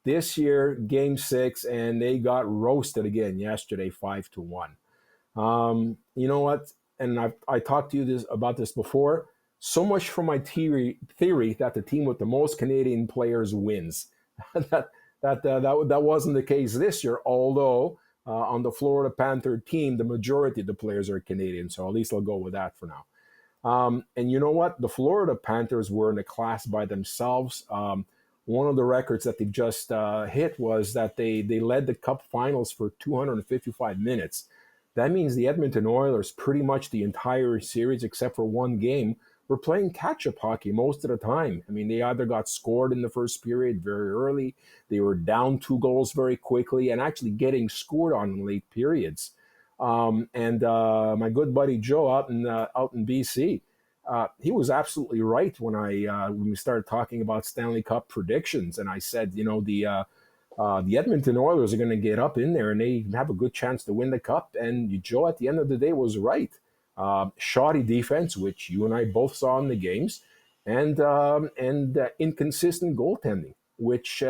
This year, Game 6, and they got roasted again yesterday, 5-1. You know what? And I talked to you about this before. So much for my theory that the team with the most Canadian players wins. that wasn't the case this year, although on the Florida Panther team, the majority of the players are Canadian, so at least I'll go with that for now. And you know what? The Florida Panthers were in a class by themselves. one of the records that they just hit was that they led the Cup Finals for 255 minutes. That means the Edmonton Oilers, pretty much the entire series except for one game, were playing catch-up hockey most of the time. I mean, they either got scored in the first period very early, they were down 2 goals very quickly, and actually getting scored on in late periods. And my good buddy Joe out in BC, he was absolutely right when we started talking about Stanley Cup predictions, and I said, the Edmonton Oilers are going to get up in there and they have a good chance to win the cup. And Joe, at the end of the day, was right. Shoddy defense, which you and I both saw in the games, and inconsistent goaltending, which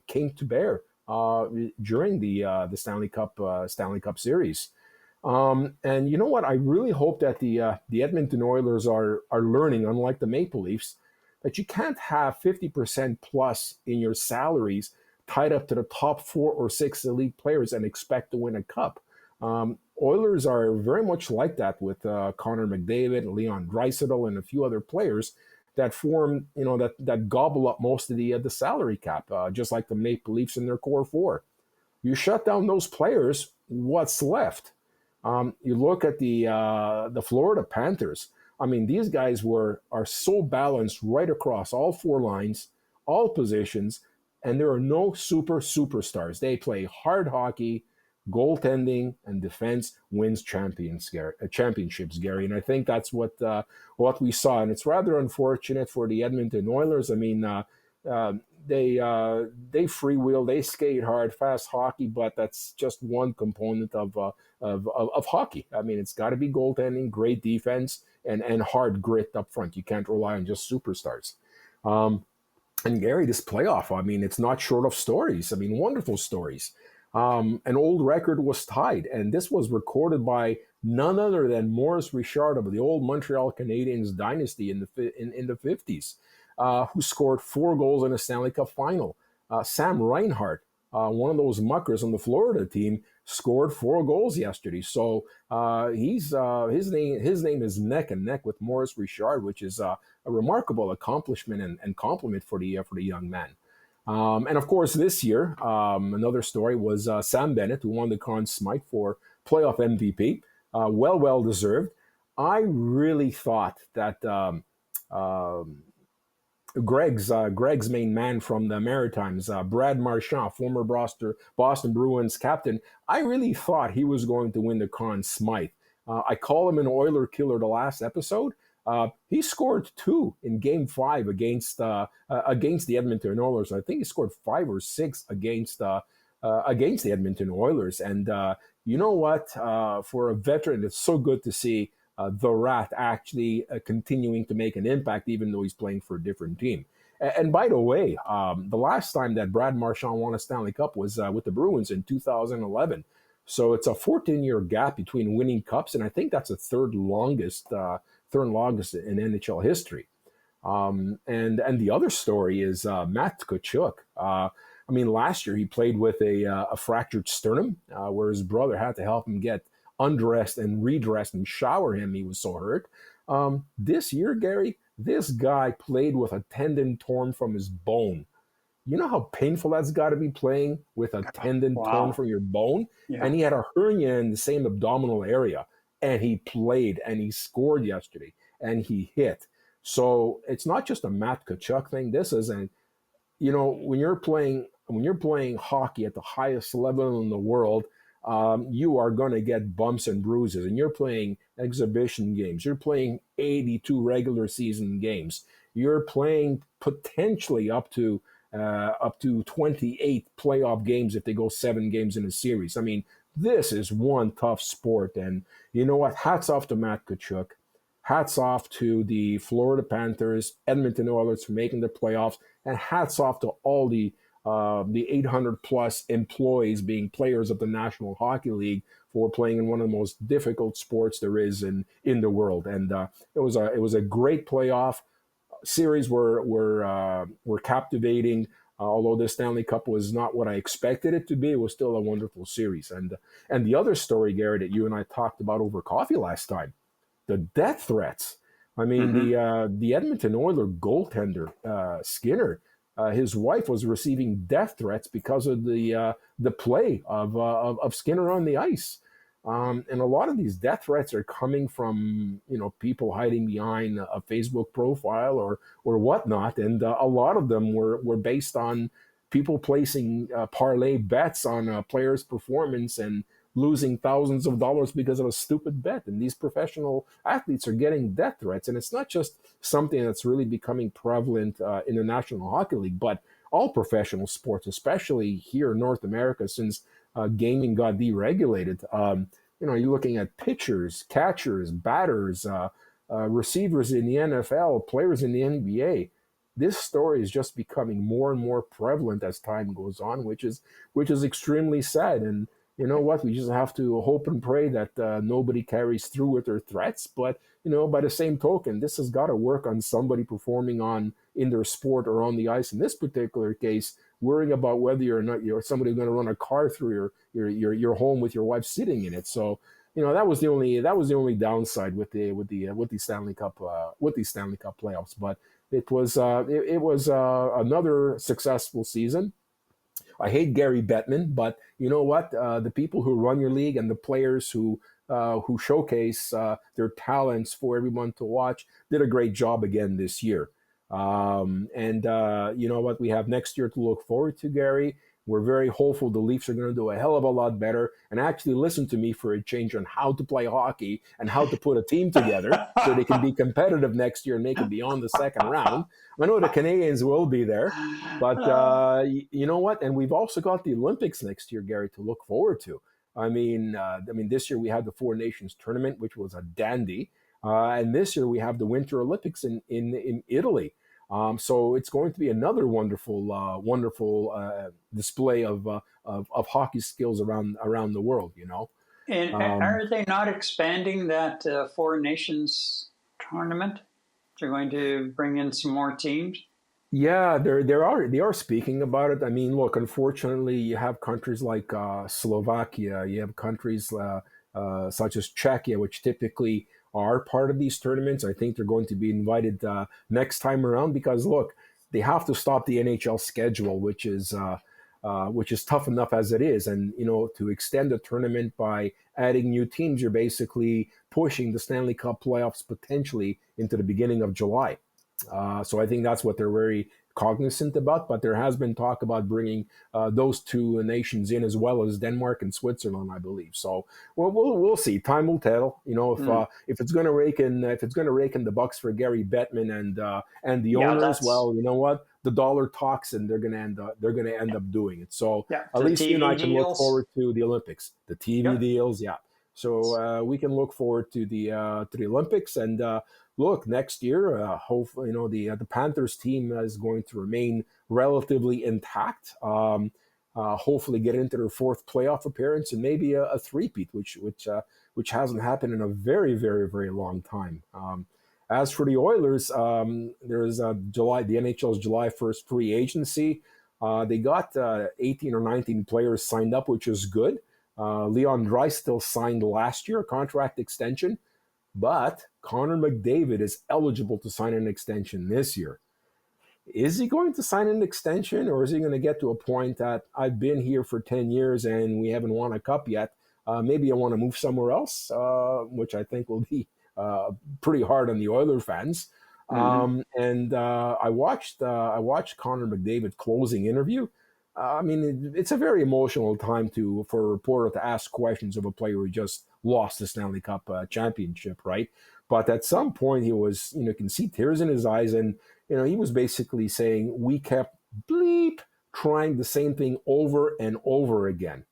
came to bear during the Stanley Cup series. And you know what? I really hope that the Edmonton Oilers are learning, unlike the Maple Leafs, that you can't have 50% plus in your salaries tied up to the top 4 or 6 elite players and expect to win a cup. Oilers are very much like that with Connor McDavid, Leon Draisaitl, and a few other players that form, that gobble up most of the salary cap, just like the Maple Leafs in their core 4. You shut down those players, what's left? You look at the Florida Panthers. I mean, these guys are so balanced right across all 4 lines, all positions, and there are no superstars. They play hard hockey, goaltending, and defense wins championships, Gary. And I think that's what we saw. And it's rather unfortunate for the Edmonton Oilers. I mean, they freewheel, they skate hard, fast hockey, but that's just one component of hockey. I mean, it's got to be goaltending, great defense, and hard grit up front. You can't rely on just superstars. And Gary, this playoff, I mean, it's not short of stories. I mean, wonderful stories. An old record was tied, and this was recorded by none other than Maurice Richard of the old Montreal Canadiens dynasty in the 50s, who scored 4 goals in a Stanley Cup final. Sam Reinhart, one of those muckers on the Florida team, scored 4 goals yesterday. So his name is neck and neck with Maurice Richard, which is a remarkable accomplishment and compliment for the young man. And of course, this year, another story was Sam Bennett, who won the Conn Smythe for playoff MVP. Well deserved. I really thought that Greg's main man from the Maritimes, Brad Marchand, former Boston Bruins captain, I really thought he was going to win the Conn Smythe. I call him an Oiler killer the last episode. He scored 2 in Game 5 against the Edmonton Oilers. I think he scored 5 or 6 against the Edmonton Oilers. And you know what? For a veteran, it's so good to see the Rat actually continuing to make an impact, even though he's playing for a different team. And by the way, the last time that Brad Marchand won a Stanley Cup was with the Bruins in 2011. So it's a 14-year gap between winning cups, and I think that's the third longest in NHL history. And the other story is Matt Tkachuk. I mean, last year he played with a fractured sternum, where his brother had to help him get undressed and redressed and shower him. He was so hurt. This year, Gary, this guy played with a tendon torn from his bone. You know how painful that's got to be, playing with a tendon torn from your bone? Yeah. And he had a hernia in the same abdominal area. And he played and he scored yesterday and he hit. So it's not just a Matt Tkachuk thing. This is when you're playing hockey at the highest level in the world, you are going to get bumps and bruises. And you're playing exhibition games. You're playing 82 regular season games. You're playing potentially up to 28 playoff games if they go 7 games in a series. I mean, this is one tough sport. And you know what? Hats off to Matt Tkachuk. Hats off to the Florida Panthers, Edmonton Oilers for making the playoffs. And hats off to all the 800 plus employees being players of the National Hockey League for playing in one of the most difficult sports there is in the world. And it was a great playoff series. Were captivating. Although the Stanley Cup was not what I expected it to be, it was still a wonderful series. And the other story, Gary, that you and I talked about over coffee last time, the death threats. I mean, the Edmonton Oilers goaltender, Skinner, his wife was receiving death threats because of the play of Skinner on the ice. And a lot of these death threats are coming from people hiding behind a Facebook profile or whatnot, and a lot of them were based on people placing parlay bets on a player's performance and losing thousands of dollars because of a stupid bet. And these professional athletes are getting death threats, and it's not just something that's really becoming prevalent in the National Hockey League, but all professional sports, especially here in North America, since gaming got deregulated. You're looking at pitchers, catchers, batters, receivers in the NFL, players in the NBA. This story is just becoming more and more prevalent as time goes on, which is extremely sad. And you know what? We just have to hope and pray that nobody carries through with their threats. But by the same token, this has got to work on somebody performing in their sport or on the ice. In this particular case, worrying about whether or not you're somebody going to run a car through your home with your wife sitting in it. So that was the only downside with the Stanley Cup playoffs. But it was another successful season. I hate Gary Bettman, but you know what? The people who run your league and the players who showcase their talents for everyone to watch did a great job again this year. And you know what? We have next year to look forward to, Gary. We're very hopeful the Leafs are going to do a hell of a lot better and actually listen to me for a change on how to play hockey and how to put a team together so they can be competitive next year and make it beyond the second round. I know the Canadians will be there, but you know what? And we've also got the Olympics next year, Gary, to look forward to. I mean, this year we had the Four Nations tournament, which was a dandy. And this year we have the Winter Olympics in Italy. So it's going to be another wonderful display of hockey skills around the world. And are they not expanding that Four Nations tournament? They're going to bring in some more teams. Yeah, they are speaking about it. I mean, look, unfortunately, you have countries like Slovakia, you have countries such as Czechia, which typically are part of these tournaments. I think they're going to be invited next time around because, look, they have to stop the NHL schedule, which is tough enough as it is. And, to extend the tournament by adding new teams, you're basically pushing the Stanley Cup playoffs potentially into the beginning of July. So I think that's what they're very cognizant about, but there has been talk about bringing those two nations in as well as Denmark and Switzerland, I believe. So we'll see. Time will tell. If it's going to rake in the bucks for Gary Bettman and the owners, well, you know what? The dollar talks, and they're going to end up doing it. So at least you and I can look forward to the Olympics, the TV deals, yeah. So we can look forward to the Olympics and. Look, next year, hopefully, the Panthers team is going to remain relatively intact. Hopefully, get into their fourth playoff appearance and maybe a three-peat, which hasn't happened in a very, very, very long time. As for the Oilers, there's the NHL's July 1st free agency. They got 18 or 19 players signed up, which is good. Leon Draisaitl signed last year a contract extension. But Connor McDavid is eligible to sign an extension this year. Is he going to sign an extension, or is he going to get to a point that I've been here for 10 years and we haven't won a cup yet? Maybe I want to move somewhere else, which I think will be pretty hard on the Oilers fans. Mm-hmm. And I watched Connor McDavid closing interview. It's a very emotional time for a reporter to ask questions of a player who just lost the Stanley Cup championship, right? But at some point he was, you can see tears in his eyes, and he was basically saying we kept trying the same thing over and over again.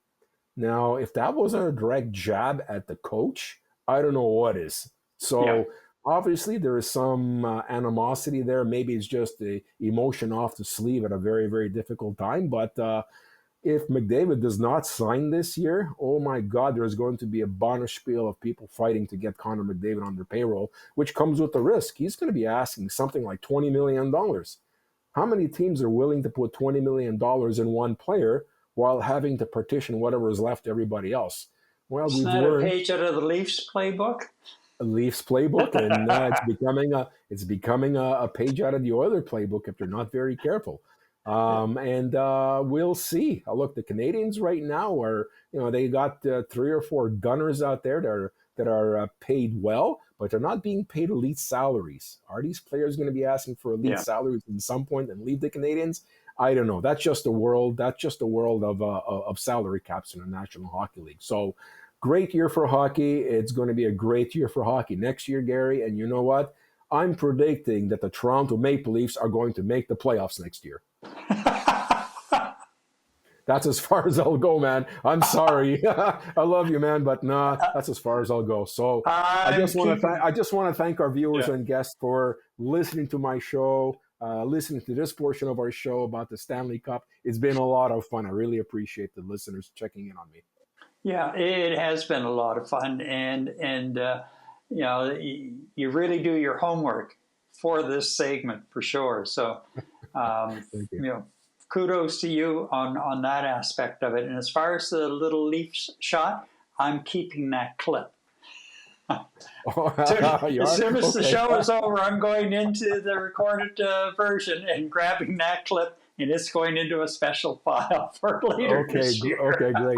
Now, if that wasn't a direct jab at the coach, I don't know what is. So obviously there is some animosity there. Maybe it's just the emotion off the sleeve at a very, very difficult time. But if McDavid does not sign this year, oh my God, there's going to be a bonus-spiel of people fighting to get Connor McDavid on their payroll, which comes with the risk. He's going to be asking something like $20 million. How many teams are willing to put $20 million in one player while having to partition whatever is left to everybody else? Well, Isn't that a page out of the Leafs playbook? A Leafs playbook, and it's becoming a page out of the Oilers playbook if they're not very careful. And we'll see. Look, the Canadians right now are, they got 3 or 4 gunners out there that are paid well, but they're not being paid elite salaries. Are these players going to be asking for elite salaries at some point and leave the Canadians? I don't know. That's just a world. That's just a world of salary caps in the National Hockey League. So, great year for hockey. It's going to be a great year for hockey next year, Gary. And you know what? I'm predicting that the Toronto Maple Leafs are going to make the playoffs next year. That's as far as I'll go, man. I'm sorry. I love you, man, but nah, that's as far as I'll go. So I just want to thank our viewers and guests for listening to my show, listening to this portion of our show about the Stanley Cup. It's been a lot of fun. I really appreciate the listeners checking in on me. Yeah, it has been a lot of fun, and you really do your homework for this segment for sure. So, kudos to you on that aspect of it. And as far as the little Leafs shot, I'm keeping that clip. As soon as the show is over, I'm going into the recorded version and grabbing that clip, and it's going into a special file for later this year. Okay, great.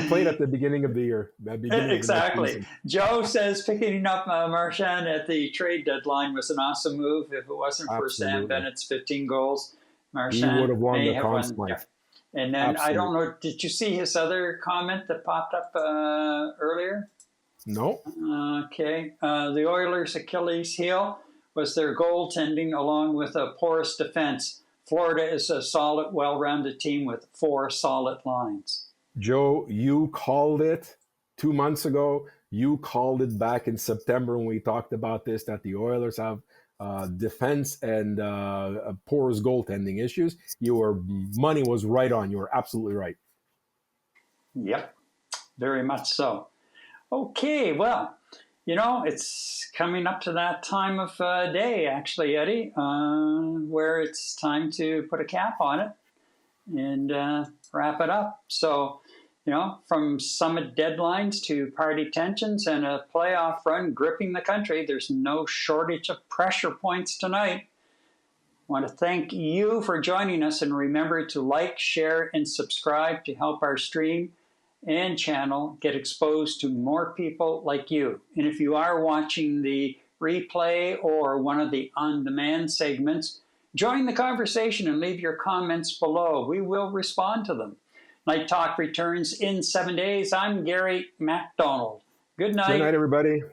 Play it at the beginning of the year. Exactly. Joe says picking up Marchand at the trade deadline was an awesome move. If it wasn't for Sam Bennett's 15 goals, Marchand he would have won may the have Conn won. Smythe. Yeah. And then I don't know, did you see his other comment that popped up earlier? No. Okay. The Oilers' Achilles heel was their goaltending along with a porous defense. Florida is a solid, well-rounded team with 4 solid lines. Joe, you called it 2 months ago. You called it back in September when we talked about this, that the Oilers have defense and porous goaltending issues. Your money was right on. You were absolutely right. Yep, very much so. Okay, well, it's coming up to that time of day, actually, Eddie, where it's time to put a cap on it and wrap it up. So, from summit deadlines to party tensions and a playoff run gripping the country, there's no shortage of pressure points tonight. I want to thank you for joining us, and remember to like, share, and subscribe to help our stream and channel get exposed to more people like you. And if you are watching the replay or one of the on-demand segments, join the conversation and leave your comments below. We will respond to them. Night Talk returns in 7 days. I'm Gary MacDonald. Good night. Good night, everybody.